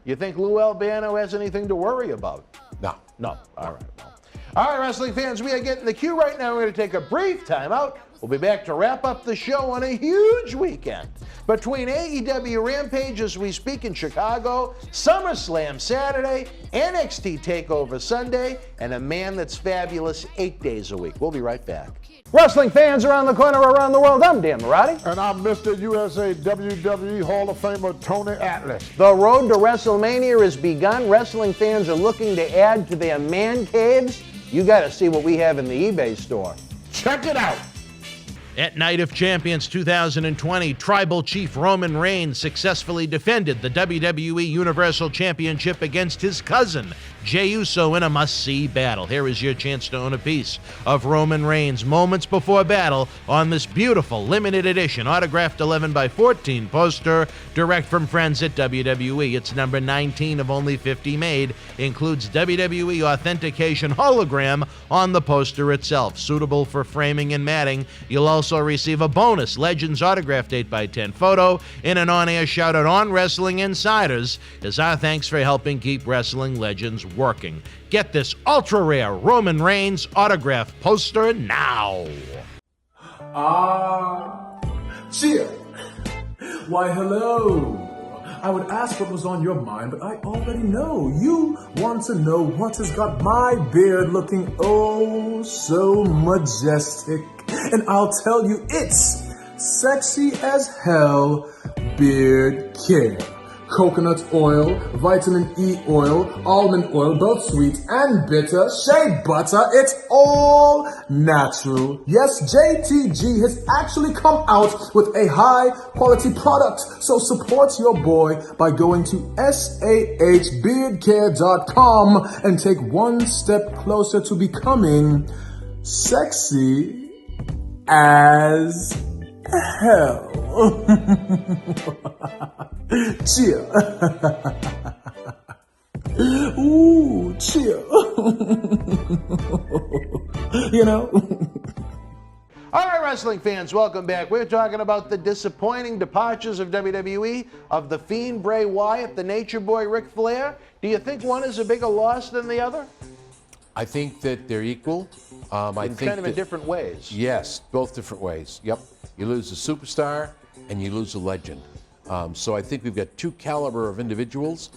You think Lou Albano has anything to worry about? No. No, all right. Well. All right, wrestling fans, we are getting the cue right now. We're going to take a brief time out. We'll be back to wrap up the show on a huge weekend. Between AEW Rampage as we speak in Chicago, SummerSlam Saturday, NXT TakeOver Sunday, and a man that's fabulous 8 days a week. We'll be right back. Wrestling fans around the corner, around the world, I'm Dan Marty. And I'm Mr. USA WWE Hall of Famer Tony Atlas. The road to WrestleMania has begun. Wrestling fans are looking to add to their man caves. You got to see what we have in the eBay store. Check it out. At Night of Champions 2020, Tribal Chief Roman Reigns successfully defended the WWE Universal Championship against his cousin, Jey Uso, in a must-see battle. Here is your chance to own a piece of Roman Reigns moments before battle on this beautiful limited edition autographed 11x14 poster direct from friends at WWE. It's number 19 of only 50 made. Includes WWE authentication hologram on the poster itself, suitable for framing and matting. You'll also receive a bonus Legends autographed 8x10 photo in an on-air shout-out on Wrestling Insiders as our thanks for helping keep Wrestling Legends working. Get this ultra-rare Roman Reigns autograph poster now. Cheer. Why, hello. I would ask what was on your mind, but I already know. You want to know what has got my beard looking oh so majestic. And I'll tell you, it's sexy as hell beard care. Coconut oil, vitamin E oil, almond oil, both sweet and bitter, shea butter, it's all natural. Yes, JTG has actually come out with a high quality product, so support your boy by going to sahbeardcare.com and take one step closer to becoming sexy as hell. Cheer. Ooh, cheer. You know? All right, wrestling fans, welcome back. We're talking about the disappointing departures of WWE, of the Fiend Bray Wyatt, the Nature Boy Ric Flair. Do you think one is a bigger loss than the other? I think that they're equal. In different ways. Yes, both different ways. Yep. You lose a superstar and you lose a legend. So I think we've got two caliber of individuals.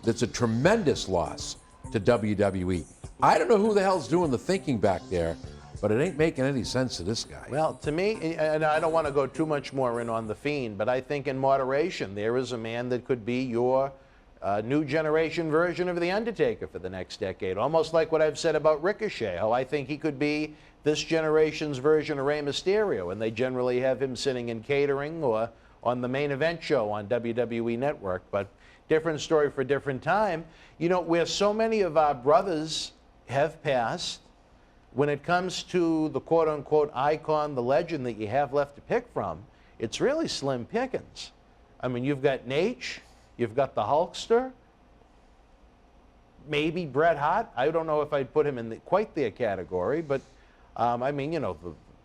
That's a tremendous loss to WWE. I don't know who the hell's doing the thinking back there, but it ain't making any sense to this guy. Well, to me, and I don't want to go too much more in on the Fiend, but I think in moderation, there is a man that could be your new generation version of The Undertaker for the next decade. Almost like what I've said about Ricochet, how I think he could be this generation's version of Rey Mysterio, and they generally have him sitting in catering or on the main event show on WWE Network, but different story for different time. You know, where so many of our brothers have passed, when it comes to the quote-unquote icon, the legend that you have left to pick from, it's really slim pickings. I mean, you've got Nate, you've got the Hulkster, maybe Bret Hart. I don't know if I'd put him in quite their category, but I mean, you know,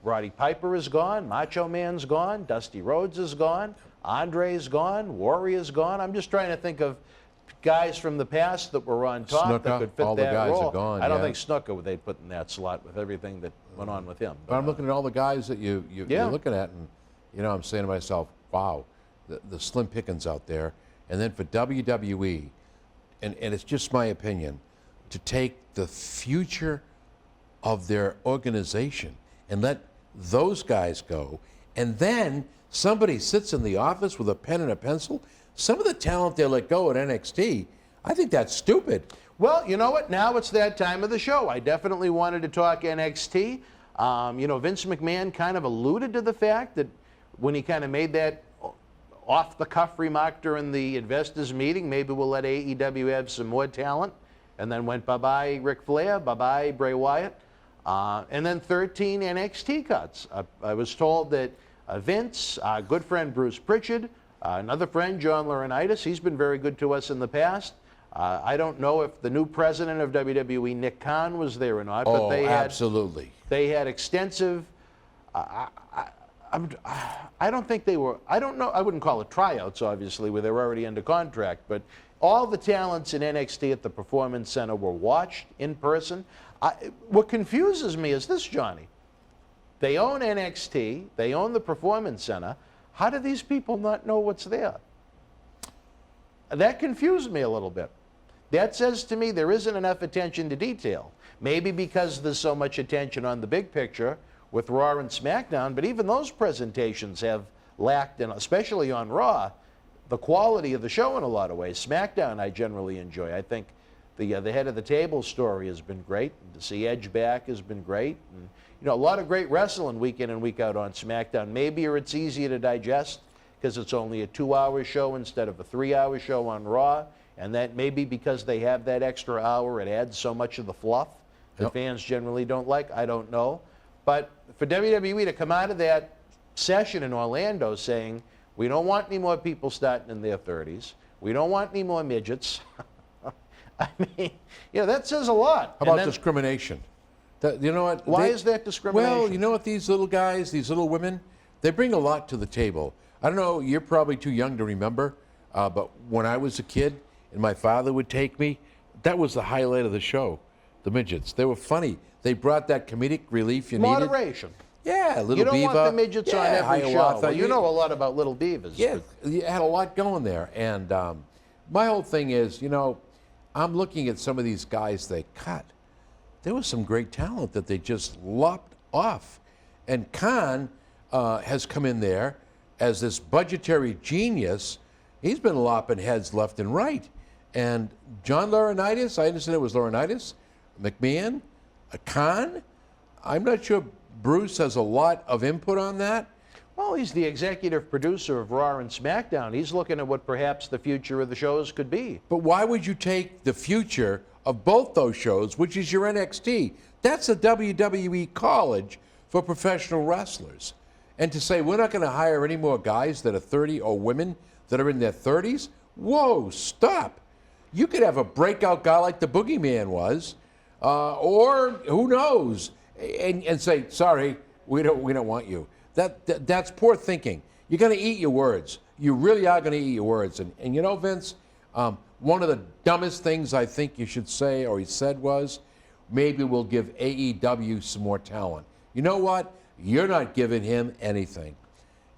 Roddy Piper is gone, Macho Man's gone, Dusty Rhodes is gone, Andre's gone, Warrior's gone. I'm just trying to think of guys from the past that were on top Snuka, that could fit all that the guys role. are gone, I don't yeah. think Snuka they'd put in that slot with everything that went on with him. But I'm looking at all the guys that you're looking at, and you know, I'm saying to myself, wow, the slim pickings out there. And then for WWE, and it's just my opinion, to take the future of their organization and let those guys go, and then somebody sits in the office with a pen and a pencil. Some of the talent they let go at NXT, I think that's stupid. Well, you know what? Now it's that time of the show. I definitely wanted to talk NXT. You know, Vince McMahon kind of alluded to the fact that when he kind of made that off-the-cuff remark during the investors meeting, maybe we'll let AEW have some more talent, and then went bye-bye Ric Flair, bye-bye Bray Wyatt, and then 13 NXT cuts. I was told that Vince, our good friend Bruce Pritchard, another friend, John Laurinaitis, he's been very good to us in the past. I don't know if the new president of WWE, Nick Khan, was there or not, but absolutely. They had extensive. I don't think they were. I don't know. I wouldn't call it tryouts, obviously, where they were already under contract. But all the talents in NXT at the Performance Center were watched in person. What confuses me is this, Johnny. They own NXT. They own the Performance Center. How do these people not know what's there? That confused me a little bit. That says to me there isn't enough attention to detail. Maybe because there's so much attention on the big picture with Raw and SmackDown, but even those presentations have lacked, especially on Raw, the quality of the show in a lot of ways. SmackDown I generally enjoy. I think the head of the table story has been great. To see Edge back has been great. And, you know, a lot of great wrestling week in and week out on SmackDown. Maybe it's easier to digest because it's only a 2-hour show instead of a 3-hour show on Raw. And that may be because they have that extra hour. It adds so much of the fluff that fans generally don't like. I don't know. But for WWE to come out of that session in Orlando saying, we don't want any more people starting in their 30s. We don't want any more midgets. I mean, you know, that says a lot. How about discrimination? You know what? Why is that discrimination? Well, you know what? These little guys, these little women, they bring a lot to the table. I don't know, you're probably too young to remember, but when I was a kid and my father would take me, that was the highlight of the show, the midgets. They were funny. They brought that comedic relief you needed. Moderation. Yeah, Little Diva. You don't want the midgets on every show. Well, you know a lot about Little Divas. Yeah, you had a lot going there. And my whole thing is, you know, I'm looking at some of these guys they cut. There was some great talent that they just lopped off. And Khan has come in there as this budgetary genius. He's been lopping heads left and right. And John Laurinaitis, I understand it was Laurinaitis, McMahon, Khan, I'm not sure Bruce has a lot of input on that. Well, he's the executive producer of Raw and SmackDown. He's looking at what perhaps the future of the shows could be. But why would you take the future of both those shows, which is your NXT? That's a WWE college for professional wrestlers. And to say we're not going to hire any more guys that are 30 or women that are in their 30s? Whoa, stop. You could have a breakout guy like the Boogeyman was, or who knows, and say, sorry, we don't want you. That's poor thinking. You're going to eat your words. You really are going to eat your words. And you know, Vince, one of the dumbest things I think you should say, or he said, was, maybe we'll give AEW some more talent. You know what? You're not giving him anything.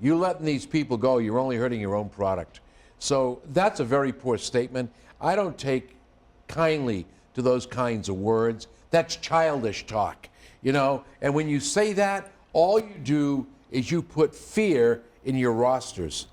You letting these people go, you're only hurting your own product. So that's a very poor statement. I don't take kindly to those kinds of words. That's childish talk, you know? And when you say that, all you do is you put fear in your rosters.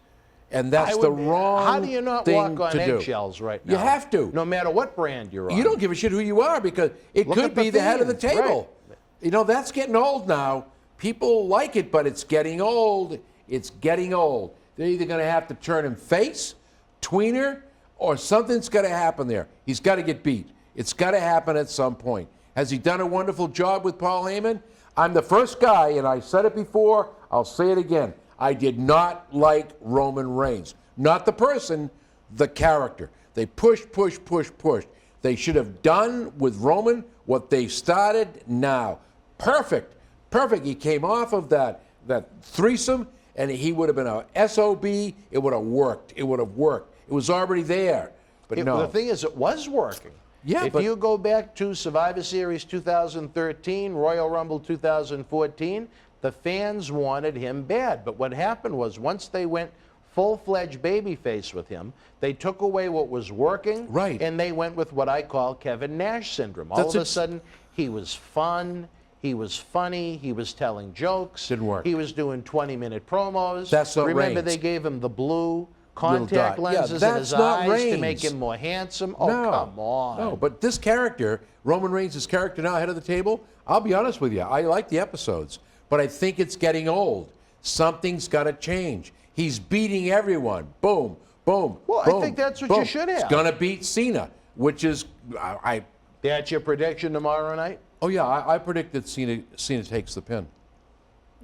And that's the wrong How do you not thing walk on to do. eggshells right now? You have to. No matter what brand you're on. You don't give a shit who you are because it Look could at the be the head of the Fiend, table. right. You know, that's getting old now. People like it, but it's getting old. It's getting old. They're either going to have to turn him face, tweener, or something's got to happen there. He's got to get beat. It's got to happen at some point. Has he done a wonderful job with Paul Heyman? I'm the first guy, and I said it before, I'll say it again. I did not like Roman Reigns. Not the person, the character. They pushed. They should have done with Roman what they started now. Perfect. He came off of that threesome, and he would have been a SOB. It would have worked. It was already there. But no. The thing is, it was working. Yeah, if you go back to Survivor Series 2013, Royal Rumble 2014, the fans wanted him bad. But what happened was once they went full-fledged babyface with him, they took away what was working, right, and they went with what I call Kevin Nash syndrome. All of a sudden, he was fun, he was funny, he was telling jokes. Didn't work. He was doing 20-minute promos. That's not Remember, Reigns. they gave him the blue contact Yeah, lenses in that's his not eyes to Reigns. make him more handsome. Oh, No. come on. No, but this character, Roman Reigns' character now, head of the table, I'll be honest with you, I like the episodes, but I think it's getting old. Something's got to change. He's beating everyone. Boom, boom, Well, boom, I think that's what boom. you should have. He's going to beat Cena, which is, That's your prediction tomorrow night? oh yeah, I predict that Cena takes the pin.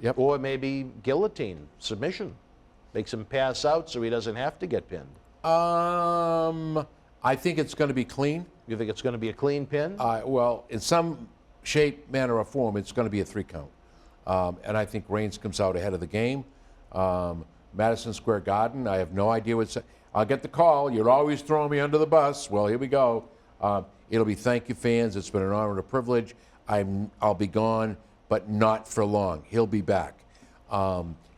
Yep. Or maybe guillotine, submission. Makes him pass out so he doesn't have to get pinned. I think it's going to be clean. You think it's going to be a clean pin? Well, in some shape, manner, or form, it's going to be a 3 count. And I think Reigns comes out ahead of the game. Madison Square Garden, I have no idea what's. I'll get the call. You're always throwing me under the bus. Well, here we go. It'll be thank you, fans. It's been an honor and a privilege. I'll be gone, but not for long. He'll be back.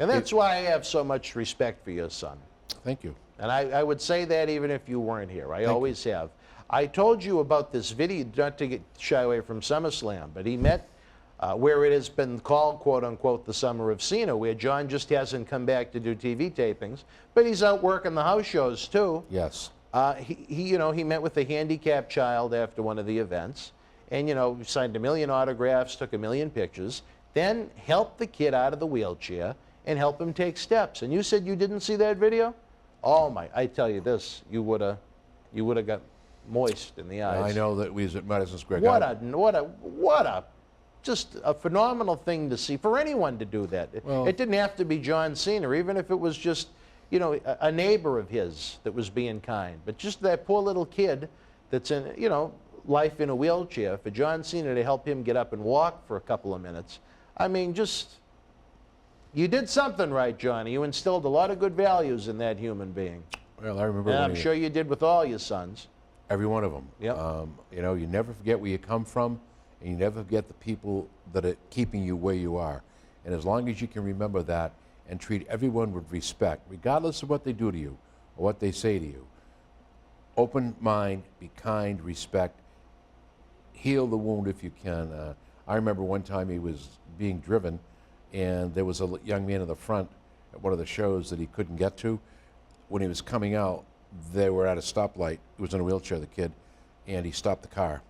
And that's why I have so much respect for your son. Thank you. And I would say that even if you weren't here. I always have. I told you about this video, not to get shy away from SummerSlam, but he met where it has been called, quote unquote, the summer of Cena, where John just hasn't come back to do TV tapings, but he's out working the house shows too. Yes. He met with a handicapped child after one of the events, and signed 1 million autographs, took 1 million pictures, then helped the kid out of the wheelchair and helped him take steps. And you said you didn't see that video? Oh my! I tell you this, you would have got moist in the eyes. I know that we was at Madison Square Garden. What a just a phenomenal thing to see for anyone to do that. It didn't have to be John Cena, even if it was just a neighbor of his that was being kind. But just that poor little kid that's in life in a wheelchair, for John Cena to help him get up and walk for a couple of minutes. I mean, you did something right, Johnny. You instilled a lot of good values in that human being. Well, I remember. And I'm sure you did with all your sons. Every one of them. Yep. You never forget where you come from, and you never forget the people that are keeping you where you are. And as long as you can remember that and treat everyone with respect, regardless of what they do to you or what they say to you, open mind, be kind, respect, heal the wound if you can. I remember one time he was being driven, and there was a young man in the front at one of the shows that he couldn't get to. When he was coming out, they were at a stoplight. He was in a wheelchair, the kid, and he stopped the car.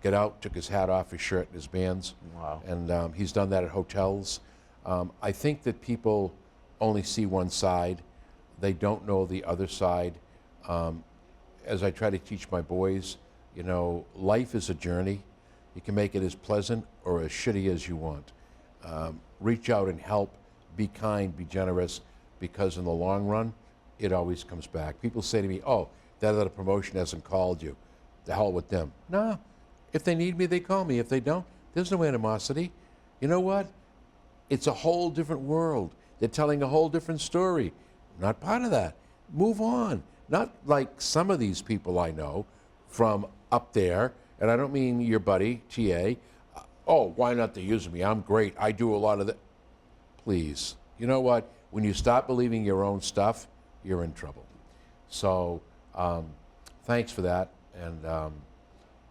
Got out, took his hat off, his shirt, and his bands. Wow. And he's done that at hotels. I think that people only see one side. They don't know the other side. As I try to teach my boys, life is a journey. You can make it as pleasant or as shitty as you want. Reach out and help. Be kind, be generous, because in the long run, it always comes back. People say to me, oh, that other promotion hasn't called you. The hell with them. No. If they need me, they call me. If they don't, there's no animosity. You know what? It's a whole different world. They're telling a whole different story. I'm not part of that. Move on. Not like some of these people I know from up there, and I don't mean your buddy, TA. Oh, why not they using me? I'm great. I do a lot of that. Please. You know what? When you stop believing your own stuff, you're in trouble. So thanks for that, and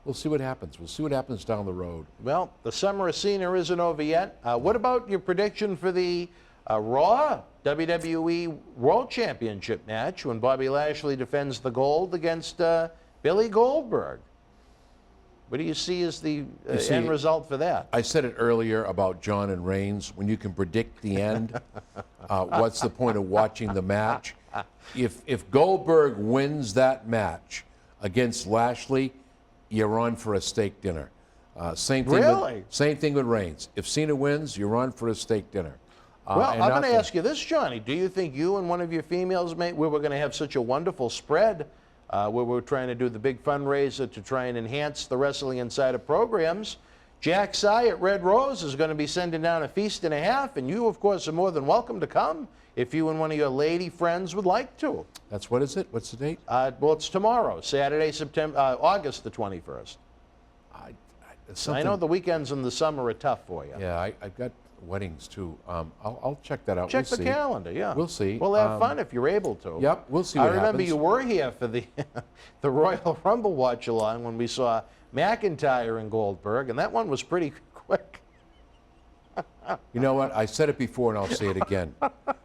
we'll see what happens. We'll see what happens down the road. Well, the summer of Cena isn't over yet. What about your prediction for the Raw WWE World Championship match when Bobby Lashley defends the gold against Billy Goldberg? What do you see as the end result for that? I said it earlier about John and Reigns. When you can predict the end, what's the point of watching the match? If Goldberg wins that match against Lashley, you're on for a steak dinner. Same thing with Reigns. If Cena wins, you're on for a steak dinner. Well, I'm going to ask you this, Johnny. Do you think you and one of your females, we were going to have such a wonderful spread where we're trying to do the big fundraiser to try and enhance the Wrestling Insider programs? Jack Sy at Red Rose is going to be sending down a feast and a half, and you, of course, are more than welcome to come if you and one of your lady friends would like to. That's what is it? What's the date? Well, it's tomorrow, Saturday, August the 21st. I know the weekends in the summer are tough for you. Yeah, I've got weddings too. I'll check that out. Check the calendar, yeah. We'll see. We'll have fun if you're able to. Yep, we'll see what I remember happens. you were here for the the Royal Rumble watch-along when we saw McIntyre and Goldberg, and that one was pretty quick. You know what? I said it before, and I'll say it again.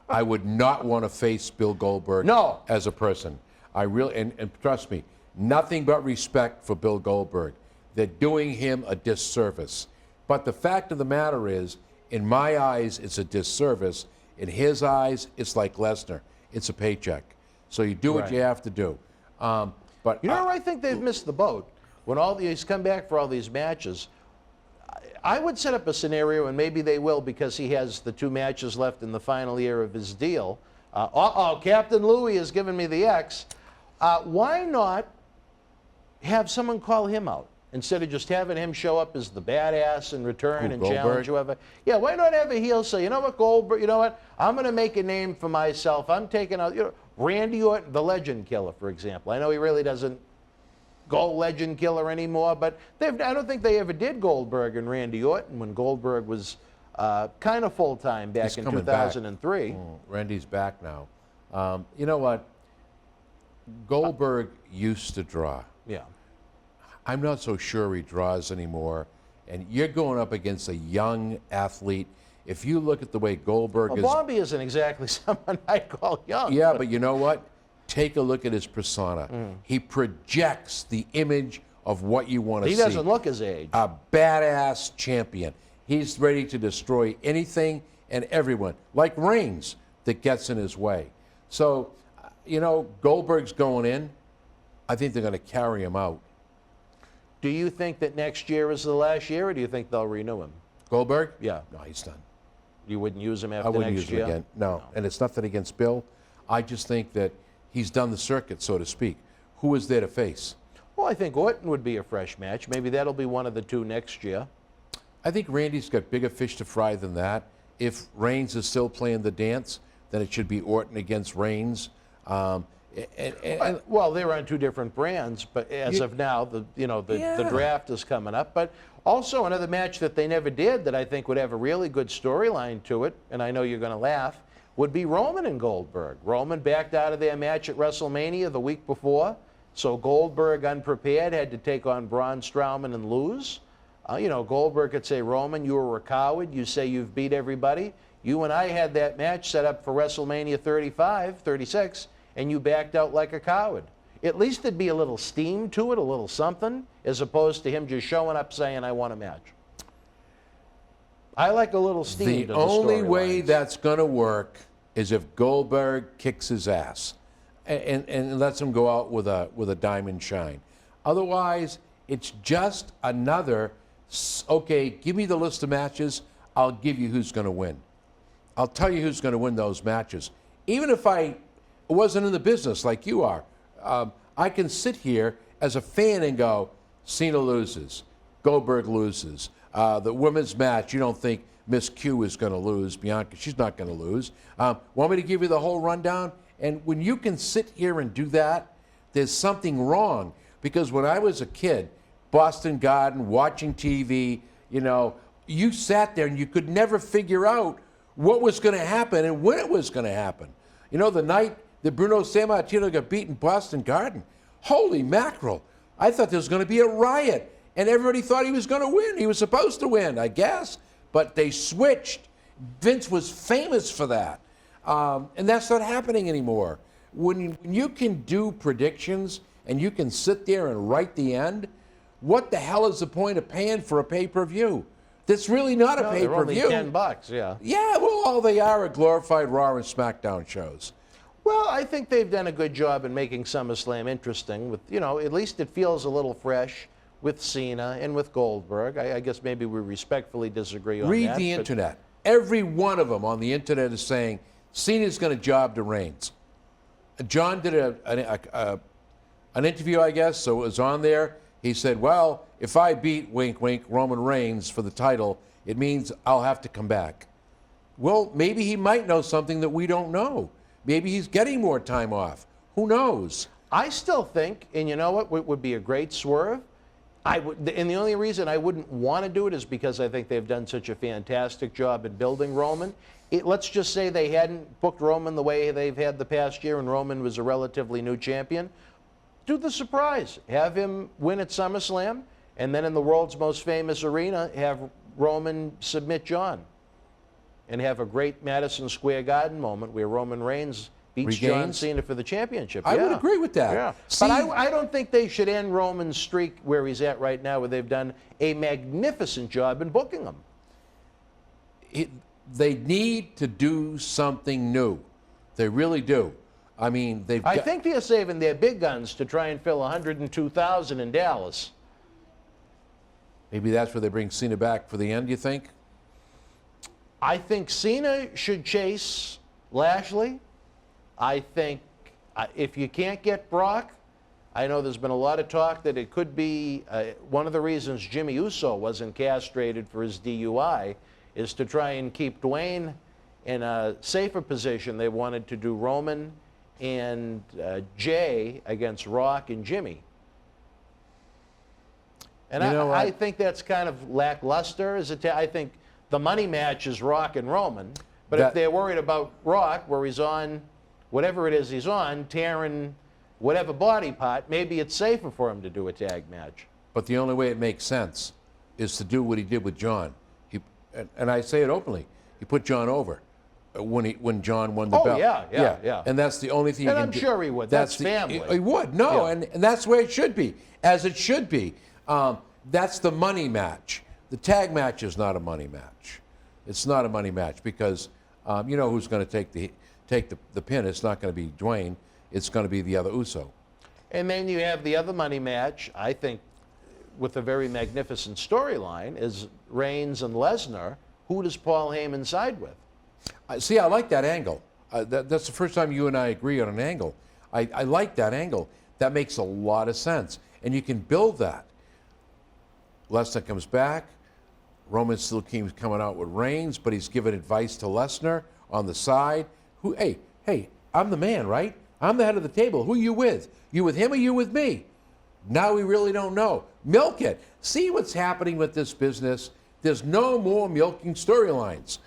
I would not want to face Bill Goldberg as a person. I really, and trust me, nothing but respect for Bill Goldberg. They're doing him a disservice. But the fact of the matter is, in my eyes, it's a disservice. In his eyes, it's like Lesnar. It's a paycheck. So you do what you have to do. But you know where I think they've missed the boat? When he's come back for all these matches, I would set up a scenario, and maybe they will because he has the 2 matches left in the final year of his deal. Captain Louis has given me the X. Why not have someone call him out? Instead of just having him show up as the badass and return and challenge whoever. Yeah, why not have a heel say, you know what, Goldberg, you know what, I'm going to make a name for myself. I'm taking out, Randy Orton, the legend killer, for example. I know he really doesn't go legend killer anymore, but I don't think they ever did Goldberg and Randy Orton when Goldberg was kind of full-time back in 2003. Randy's back now. You know what? Goldberg used to draw. Yeah. I'm not so sure he draws anymore. And you're going up against a young athlete. If you look at the way Goldberg is... Bobby isn't exactly someone I'd call young. Yeah, but you know what? Take a look at his persona. He projects the image of what you want to see. He doesn't look his age. A badass champion. He's ready to destroy anything and everyone, like Reigns, that gets in his way. So, Goldberg's going in. I think they're going to carry him out. Do you think that next year is the last year, or do you think they'll renew him? Goldberg? Yeah. No, he's done. You wouldn't use him after next year? I wouldn't use him again. No. And it's nothing against Bill. I just think that he's done the circuit, so to speak. Who is there to face? Well, I think Orton would be a fresh match. Maybe that'll be one of the 2 next year. I think Randy's got bigger fish to fry than that. If Reigns is still playing the dance, then it should be Orton against Reigns. Well, they're on 2 different brands, but as of now, the draft is coming up. But also another match that they never did that I think would have a really good storyline to it, and I know you're going to laugh, would be Roman and Goldberg. Roman backed out of their match at WrestleMania the week before, so Goldberg, unprepared, had to take on Braun Strowman and lose. Goldberg could say, Roman, you were a coward. You say you've beat everybody. You and I had that match set up for WrestleMania 36, and you backed out like a coward. At least there'd be a little steam to it, a little something, as opposed to him just showing up saying, I want a match. I like a little steam to the only way storylines. that's going to work is if Goldberg kicks his ass and lets him go out with a diamond shine. Otherwise, it's just another, okay, give me the list of matches, I'll give you who's going to win. I'll tell you who's going to win those matches. Even if I wasn't in the business like you are, I can sit here as a fan and go, Cena loses, Goldberg loses. The women's match, you don't think Miss Q is going to lose, Bianca, she's not going to lose. Want me to give you the whole rundown? And when you can sit here and do that, there's something wrong. Because when I was a kid, Boston Garden, watching TV, you sat there and you could never figure out what was going to happen and when it was going to happen. The night that Bruno Sammartino got beaten in Boston Garden, holy mackerel. I thought there was going to be a riot, and everybody thought he was going to win. He was supposed to win, I guess, but they switched. Vince was famous for that, and that's not happening anymore. When you can do predictions and you can sit there and write the end, what the hell is the point of paying for a pay-per-view? That's really not a pay-per-view. They're only $10, yeah. Yeah, well, all they are glorified Raw and SmackDown shows. Well, I think they've done a good job in making SummerSlam interesting. With at least it feels a little fresh with Cena and with Goldberg. I guess maybe we respectfully disagree on that. Read the internet. Every one of them on the internet is saying Cena's going to job to Reigns. John did an interview, I guess, so it was on there. He said, well, if I beat, wink, wink, Roman Reigns for the title, it means I'll have to come back. Well, maybe he might know something that we don't know. Maybe he's getting more time off. Who knows? I still think, and you know what would be a great swerve? And the only reason I wouldn't want to do it is because I think they've done such a fantastic job in building Roman. Let's just say they hadn't booked Roman the way they've had the past year and Roman was a relatively new champion. Do the surprise. Have him win at SummerSlam, and then in the world's most famous arena, have Roman submit John. And have a great Madison Square Garden moment where Roman Reigns beats John Cena for the championship. I would agree with that. Yeah. But I don't think they should end Roman's streak where he's at right now, where they've done a magnificent job in booking him. They need to do something new. They really do. I mean, I think they're saving their big guns to try and fill 102,000 in Dallas. Maybe that's where they bring Cena back for the end, you think? I think Cena should chase Lashley. I think if you can't get Brock, I know there's been a lot of talk that it could be one of the reasons Jimmy Uso wasn't castrated for his DUI is to try and keep Dwayne in a safer position. They wanted to do Roman and Jay against Rock and Jimmy. And I think that's kind of lackluster. I think the money match is Rock and Roman. But if they're worried about Rock, where he's on whatever it is he's on, tearing whatever body part, maybe it's safer for him to do a tag match. But the only way it makes sense is to do what he did with John. And I say it openly. He put John over when John won the belt. Yeah. And that's the only thing you can do. And I'm sure he would. That's family. He would. No, and that's the way it should be, as it should be. That's the money match. The tag match is not a money match. It's not a money match because you know who's going to take the pin. It's not going to be Dwayne. It's going to be the other Uso. And then you have the other money match, I think, with a very magnificent storyline, is Reigns and Lesnar. Who does Paul Heyman side with? See, I like that angle. That's the first time you and I agree on an angle. I like that angle. That makes a lot of sense. And you can build that. Lesnar comes back. Roman still keeps coming out with Reigns, but he's giving advice to Lesnar on the side. Hey, I'm the man, right? I'm the head of the table. Who are you with? You with him or you with me? Now we really don't know. Milk it. See what's happening with this business. There's no more milking storylines.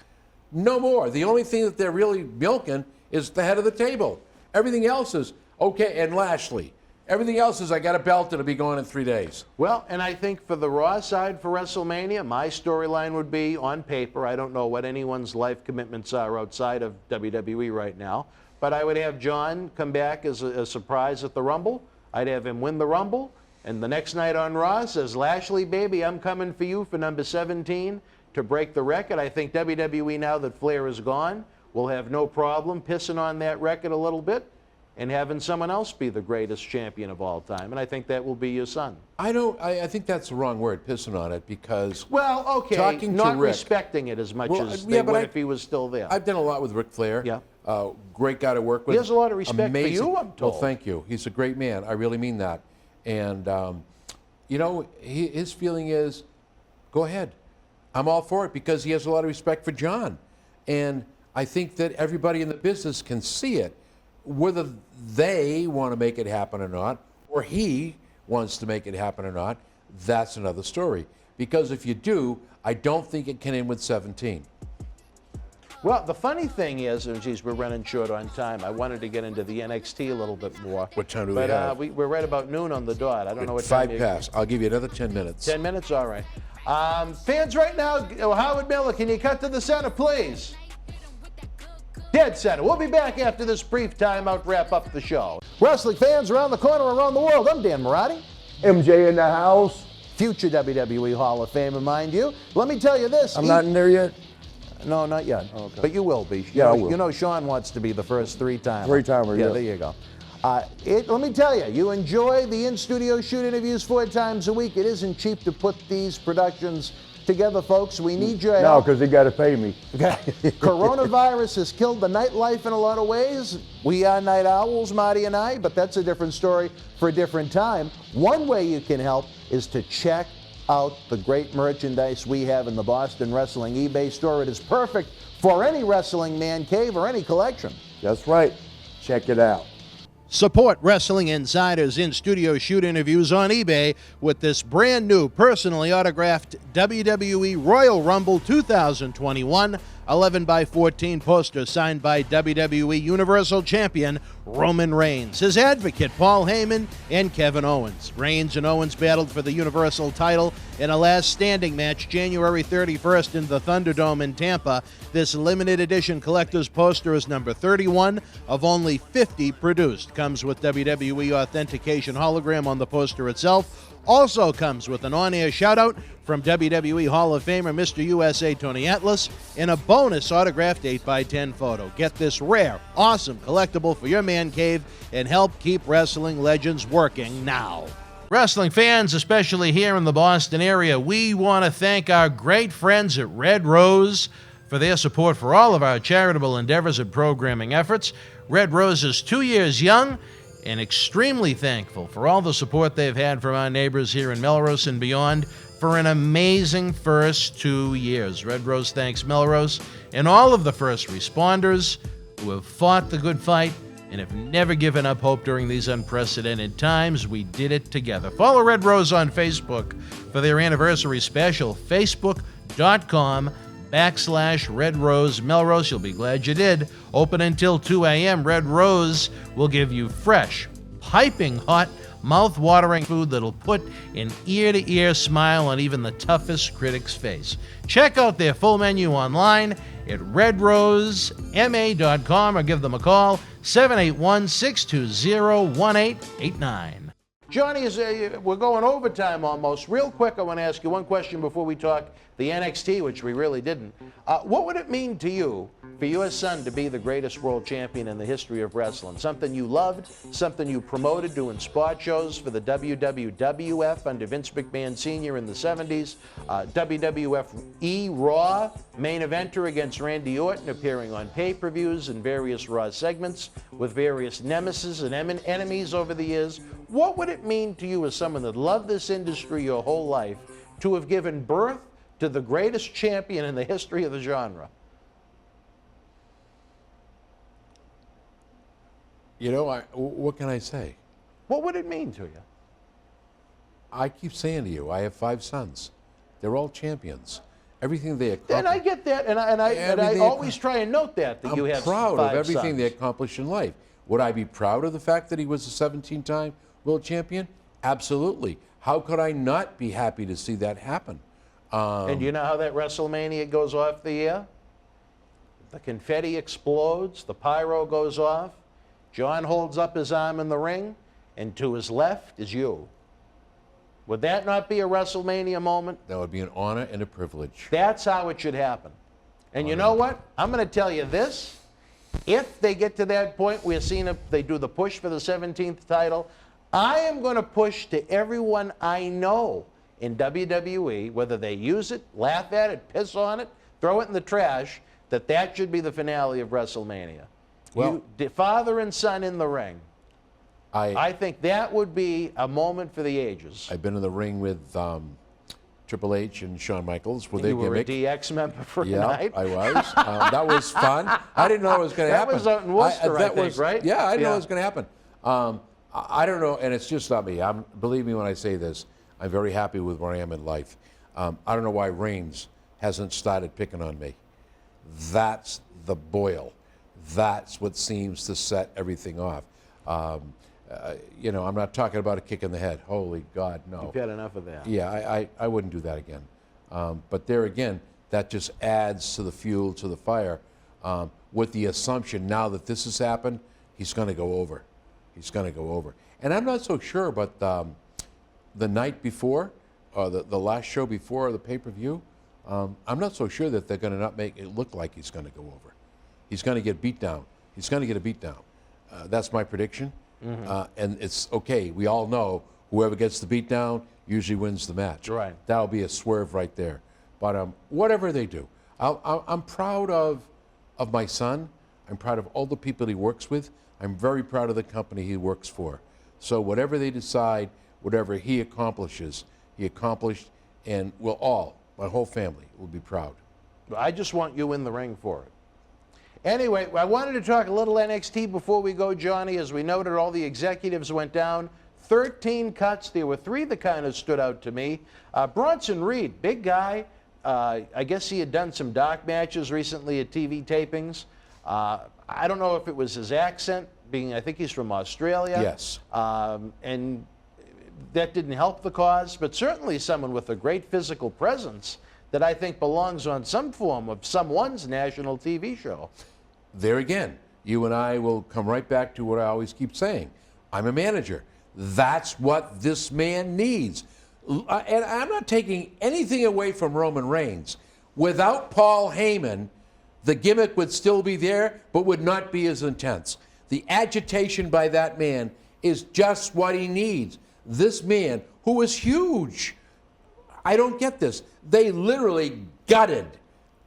No more. The only thing that they're really milking is the head of the table. Everything else is, okay, and Lashley. Everything else is, I got a belt that'll be gone in 3 days. Well, and I think for the Raw side for WrestleMania, my storyline would be on paper. I don't know what anyone's life commitments are outside of WWE right now, but I would have John come back as a surprise at the Rumble. I'd have him win the Rumble, and the next night on Raw says, Lashley, baby, I'm coming for you for number 17 to break the record. I think WWE, now that Flair is gone, will have no problem pissing on that record a little bit and having someone else be the greatest champion of all time. And I think that will be your son. I think that's the wrong word, pissing on it, because... Well, okay, talking not to Ric, respecting it as much as they would if he was still there. I've done a lot with Ric Flair. Yeah. Great guy to work with. He has a lot of respect for you, I'm told. Well, thank you. He's a great man. I really mean that. And, you know, his feeling is, go ahead. I'm all for it because he has a lot of respect for John. And I think that everybody in the business can see it. Whether they want to make it happen or not, or he wants to make it happen or not, that's another story. Because if you do, I don't think it can end with 17. Well, the funny thing is, and geez, we're running short on time. I wanted to get into the NXT a little bit more. What time do we have? We're right about noon on the dot. I don't know what time. 5 past. I'll give you another 10 minutes. 10 minutes? All right. Fans right now, Howard Miller, can you cut to the center, please? Dead center. We'll be back after this brief timeout, wrap up the show. Wrestling fans around the corner, around the world, I'm Dan Marty. MJ in the house. Future WWE Hall of Famer, mind you. Let me tell you this. I'm not in there yet. No, not yet. Okay. But you will be. Yeah, I will. You know Sean wants to be the first three-timer. Three-timer, yeah. yeah. There you go. Let me tell you, you enjoy the in-studio shoot interviews 4 times a week. It isn't cheap to put these productions together, folks. We need your No, help. because they got to pay me. Okay. Coronavirus has killed the nightlife in a lot of ways. We are night owls, Marty and I, but that's a different story for a different time. One way you can help is to check out the great merchandise we have in the Boston Wrestling eBay store. It is perfect for any wrestling man cave or any collection. That's right. Check it out. Support Wrestling Insider's in-studio shoot interviews on eBay with this brand new personally autographed WWE Royal Rumble 2021 11x14 poster signed by WWE Universal Champion Roman Reigns, his advocate Paul Heyman, and Kevin Owens. Reigns and Owens battled for the Universal title in a last standing match January 31st in the Thunderdome in Tampa. This limited edition collector's poster is number 31 of only 50 produced. Comes with WWE authentication hologram on the poster itself. Also comes with an on-air shout-out from WWE Hall of Famer Mr. USA Tony Atlas and a bonus autographed 8x10 photo. Get this rare, awesome collectible for your man cave and help keep wrestling legends working now. Wrestling fans, especially here in the Boston area, we want to thank our great friends at Red Rose for their support for all of our charitable endeavors and programming efforts. Red Rose is 2 years young and extremely thankful for all the support they've had from our neighbors here in Melrose and beyond for an amazing first 2 years. Red Rose thanks Melrose and all of the first responders who have fought the good fight and have never given up hope during these unprecedented times. We did it together. Follow Red Rose on Facebook for their anniversary special, facebook.com/Red Rose Melrose. You'll be glad you did. Open until 2 a.m. Red Rose will give you fresh, piping hot, mouth-watering food that'll put an ear-to-ear smile on even the toughest critic's face. Check out their full menu online at redrosema.com or give them a call, 781-620-1889. Johnny, we're going overtime almost. Real quick, I want to ask you one question before we talk the NXT, which we really didn't. What would it mean to you for your son to be the greatest world champion in the history of wrestling? Something you loved, something you promoted doing spot shows for the WWF under Vince McMahon Sr. in the 70s, WWF Raw, main eventer against Randy Orton, appearing on pay-per-views and various Raw segments with various nemesis and enemies over the years. What would it mean to you as someone that loved this industry your whole life to have given birth to the greatest champion in the history of the genre? You know, what can I say? What would it mean to you? I keep saying to you, I have 5 sons. They're all champions. Everything they accomplish. And I get that, and I always try and note that you have 5 I'm proud of everything sons. they accomplished in life. Would I be proud of the fact that he was a 17-time world champion? Absolutely. How could I not be happy to see that happen? And you know how that WrestleMania goes off the air? The confetti explodes, the pyro goes off, John holds up his arm in the ring, and to his left is you. Would that not be a WrestleMania moment? That would be an honor and a privilege. That's how it should happen. And you know what? I'm going to tell you this. If they get to that point where Cena, they do the push for the 17th title, I am going to push to everyone I know in WWE, whether they use it, laugh at it, piss on it, throw it in the trash, that should be the finale of WrestleMania. Well, Father and son in the ring. I think that would be a moment for the ages. I've been in the ring with Triple H and Shawn Michaels with You their were a gimmick. DX member for a Yeah, night. I was. That was fun. I didn't know it was going to That happen. was out in Worcester, I think, right? Yeah, I didn't know Yeah. it was going to happen. I don't know, and it's just not me. Believe me when I say this, I'm very happy with where I am in life. I don't know why Reigns hasn't started picking on me. That's the boil. That's what seems to set everything off. You know, I'm not talking about a kick in the head. Holy God, no. You've had enough of that. Yeah, I wouldn't do that again. But there again, that just adds to the fuel to the fire with the assumption now that this has happened, he's going to go over. He's going to go over. And I'm not so sure, but the night before, or the last show before the pay-per-view, I'm not so sure that they're going to not make it look like he's going to go over. He's going to get beat down. He's going to get a beat down. That's my prediction. And it's okay. We all know whoever gets the beat down usually wins the match. Right. That'll be a swerve right there. But whatever they do, I'm proud of my son. I'm proud of all the people he works with. I'm very proud of the company he works for. So whatever they decide, whatever he accomplishes, he accomplished, and we'll all, my whole family, will be proud. I just want you in the ring for it. Anyway, I wanted to talk a little NXT before we go, Johnny. As we noted, all the executives went down. 13 cuts. There were 3 that kind of stood out to me. Bronson Reed, big guy. I guess he had done some dark matches recently at TV tapings. I don't know if it was his accent, being I think he's from Australia. Yes. And that didn't help the cause, but certainly someone with a great physical presence that I think belongs on some form of someone's national TV show. There again, you and I will come right back to what I always keep saying. I'm a manager. That's what this man needs. And I'm not taking anything away from Roman Reigns. Without Paul Heyman, the gimmick would still be there, but would not be as intense. The agitation by that man is just what he needs. This man, who is huge, I don't get this. They literally gutted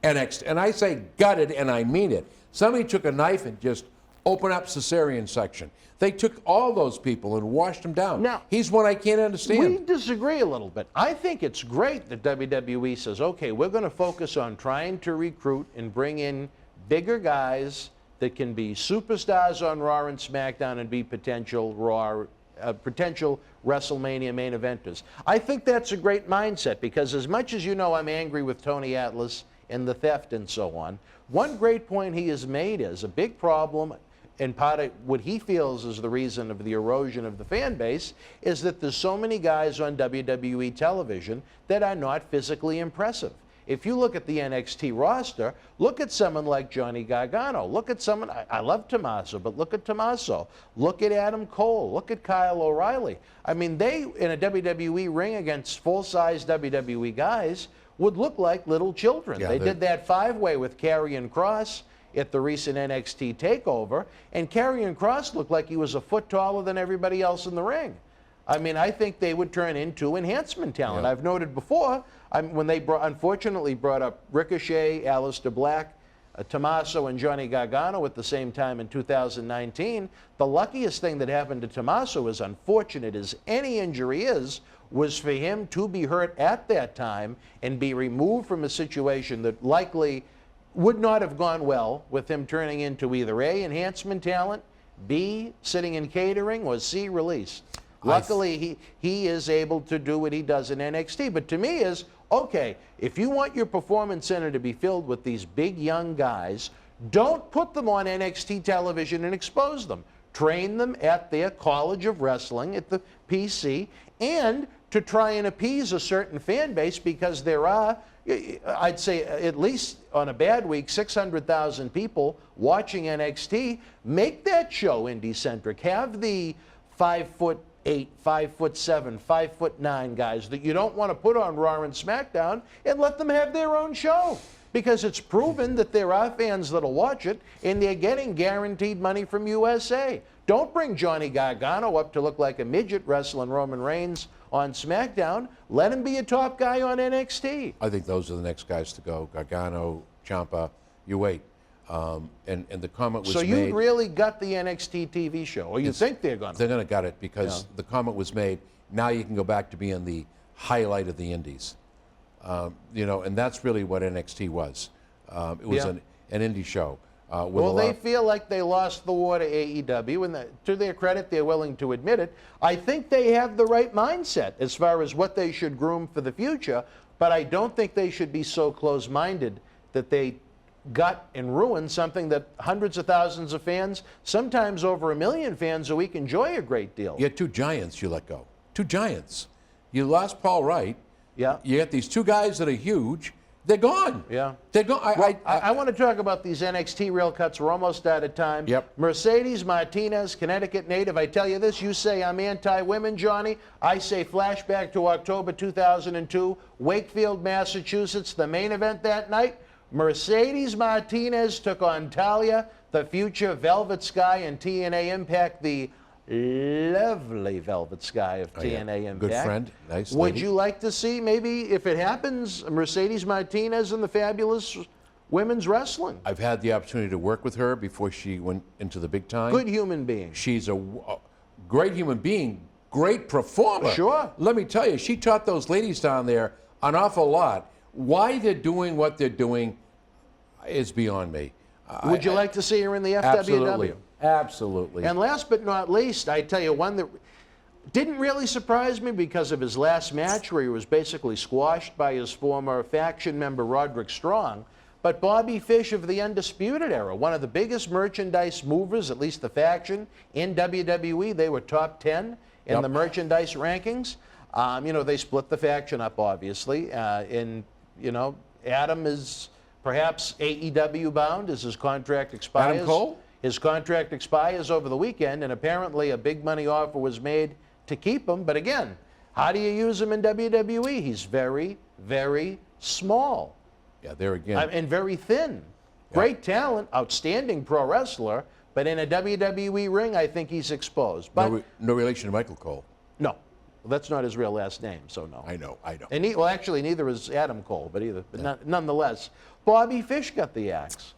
NXT. And I say gutted, and I mean it. Somebody took a knife and just opened up cesarean section. They took all those people and washed them down. Now, he's one I can't understand. We disagree a little bit. I think it's great that WWE says, okay, we're going to focus on trying to recruit and bring in bigger guys that can be superstars on Raw and SmackDown and be potential WrestleMania main eventers. I think that's a great mindset because as much as you know I'm angry with Tony Atlas and the theft and so on, one great point he has made is a big problem, and part of what he feels is the reason of the erosion of the fan base, is that there's so many guys on WWE television that are not physically impressive. If you look at the NXT roster, look at someone like Johnny Gargano. Look at someone, I love Tommaso, but look at Tommaso. Look at Adam Cole. Look at Kyle O'Reilly. I mean, they, in a WWE ring against full-size WWE guys, would look like little children. Yeah, they did that 5-way with Karrion Kross at the recent NXT takeover, and Karrion Kross looked like he was a foot taller than everybody else in the ring. I mean, I think they would turn into enhancement talent. Yeah. I've noted before, when they unfortunately brought up Ricochet, Aleister Black, Tommaso, and Johnny Gargano at the same time in 2019, the luckiest thing that happened to Tommaso, as unfortunate as any injury is, was for him to be hurt at that time and be removed from a situation that likely would not have gone well with him turning into either A, enhancement talent, B, sitting in catering, or C, release. Luckily, he is able to do what he does in NXT. But to me is, okay, if you want your performance center to be filled with these big young guys, don't put them on NXT television and expose them. Train them at their College of Wrestling, at the PC, and to try and appease a certain fan base, because there are, I'd say at least on a bad week, 600,000 people watching NXT. Make that show indie-centric. Have the 5'8", 5'7", 5'9" guys that you don't want to put on Raw and SmackDown, and let them have their own show. Because it's proven that there are fans that'll watch it, and they're getting guaranteed money from USA. Don't bring Johnny Gargano up to look like a midget wrestling Roman Reigns on SmackDown. Let him be a top guy on NXT. I think those are the next guys to go. Gargano, Ciampa, you wait. And the comment was so made. So you really got the NXT TV show, or you think they're going to? They're going to gut it because the comment was made, now you can go back to being the highlight of the indies. You know, and that's really what NXT was. It was an indie show. Well, they feel like they lost the war to AEW, and to their credit, they're willing to admit it. I think they have the right mindset as far as what they should groom for the future, but I don't think they should be so close-minded that they gut and ruin something that hundreds of thousands of fans, sometimes over 1 million fans a week, enjoy a great deal. You had 2 giants you let go. 2 giants. You lost Paul Wright. Yeah. You got these 2 guys that are huge. They're gone. Yeah. They're gone. I want to talk about these NXT real cuts. We're almost out of time. Yep. Mercedes Martinez, Connecticut native. I tell you this, you say I'm anti-women, Johnny. I say flashback to October 2002, Wakefield, Massachusetts, the main event that night. Mercedes Martinez took on Talia, the future Velvet Sky and TNA Impact, the lovely Velvet Sky of TNA Impact. Good friend, nice Would lady. you like to see, maybe, if it happens, Mercedes Martinez and the fabulous women's wrestling? I've had the opportunity to work with her before she went into the big time. Good human being. She's a great human being, great performer. Sure. Let me tell you, she taught those ladies down there an awful lot. Why they're doing what they're doing is beyond me. Would you like to see her in the FWW? Absolutely. Absolutely. And last but not least, I tell you one that didn't really surprise me because of his last match where he was basically squashed by his former faction member Roderick Strong, but Bobby Fish of the Undisputed Era, one of the biggest merchandise movers, at least the faction, in WWE. They were top 10 in the merchandise rankings. They split the faction up, obviously. Adam is perhaps AEW bound as his contract expires. Adam Cole? His contract expires over the weekend, and apparently a big money offer was made to keep him. But again, how do you use him in WWE? He's very, very small. Yeah, there again. And very thin. Great talent, outstanding pro wrestler, but in a WWE ring, I think he's exposed. But No relation to Michael Cole. no, well, that's not his real last name, so no. I know. And actually, neither is Adam Cole, but nonetheless, Bobby Fish got the axe.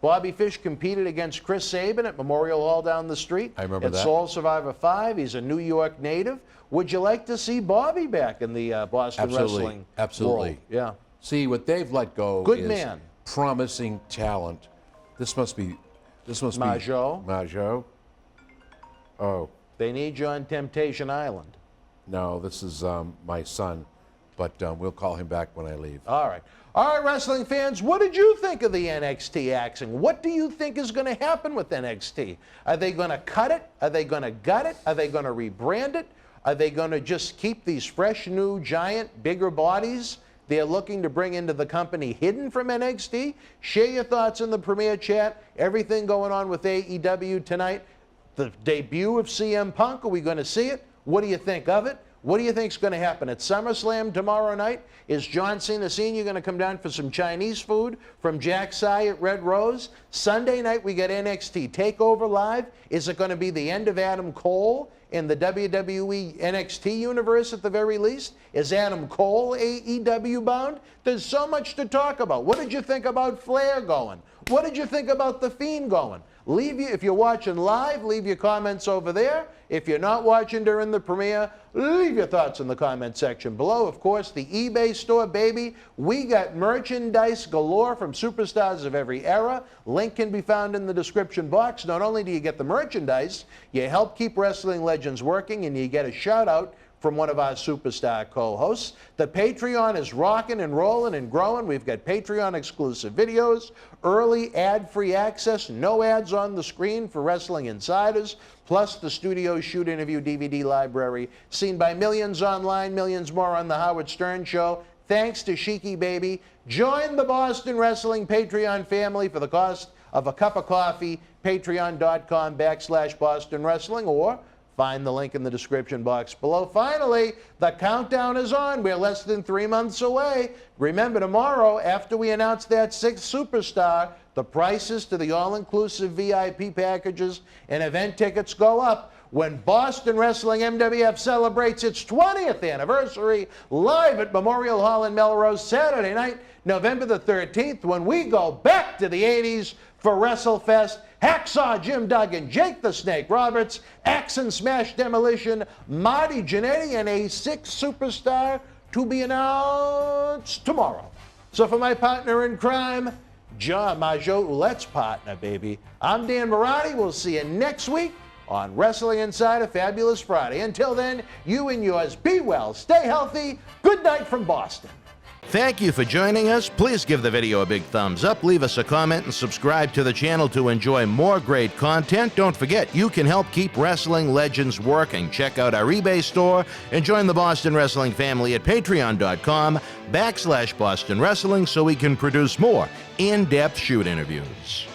Bobby Fish competed against Chris Sabin at Memorial Hall down the street. I remember that. At Soul Survivor 5. He's a New York native. Would you like to see Bobby back in the Boston wrestling Absolutely. world? Yeah. See, what they've let go Good is man. promising talent. This must be Majo. Majo. Oh, They need you on Temptation Island. no, this is my son, but we'll call him back when I leave. All right. All right, wrestling fans, what did you think of the NXT axing? What do you think is going to happen with NXT? Are they going to cut it? Are they going to gut it? Are they going to rebrand it? Are they going to just keep these fresh, new, giant, bigger bodies they're looking to bring into the company hidden from NXT? Share your thoughts in the Premier Chat. Everything going on with AEW tonight. The debut of CM Punk, are we going to see it? What do you think of it? What do you think is going to happen at SummerSlam tomorrow night? Is John Cena Sr. going to come down for some Chinese food from Jack Sy at Red Rose? Sunday night we get NXT TakeOver Live. Is it going to be the end of Adam Cole in the WWE NXT universe at the very least? Is Adam Cole AEW bound? There's so much to talk about. What did you think about Flair going? What did you think about The Fiend going? If you're watching live, leave your comments over there. If you're not watching during the premiere, leave your thoughts in the comment section below. Of course, the eBay store, baby. We got merchandise galore from superstars of every era. Link can be found in the description box. Not only do you get the merchandise, you help keep Wrestling Legends working, and you get a shout out from one of our superstar co-hosts. The Patreon is rocking and rolling and growing. We've got Patreon exclusive videos, early ad-free access, no ads on the screen for wrestling insiders, plus the studio shoot interview DVD library, seen by millions online, millions more on the Howard Stern Show. Thanks to Sheiky Baby. Join the Boston Wrestling Patreon family for the cost of a cup of coffee, patreon.com/Boston Wrestling, or find the link in the description box below. Finally, the countdown is on. We're less than 3 months away. Remember, tomorrow, after we announce that 6th superstar, the prices to the all-inclusive VIP packages and event tickets go up when Boston Wrestling MWF celebrates its 20th anniversary live at Memorial Hall in Melrose Saturday night, November the 13th, when we go back to the 80s for WrestleFest. Hacksaw Jim Duggan, Jake the Snake Roberts, Axe and Smash Demolition, Marty Jannetty, and a 6th superstar to be announced tomorrow. So for my partner in crime, John Majo Ouellette's partner, baby, I'm Dan Marati. We'll see you next week on Wrestling Insider Fabulous Friday. Until then, you and yours be well, stay healthy. Good night from Boston. Thank you for joining us. Please give the video a big thumbs up, leave us a comment, and subscribe to the channel to enjoy more great content. Don't forget, you can help keep wrestling legends working. Check out our eBay store and join the Boston Wrestling family at patreon.com/Boston Wrestling so we can produce more in-depth shoot interviews.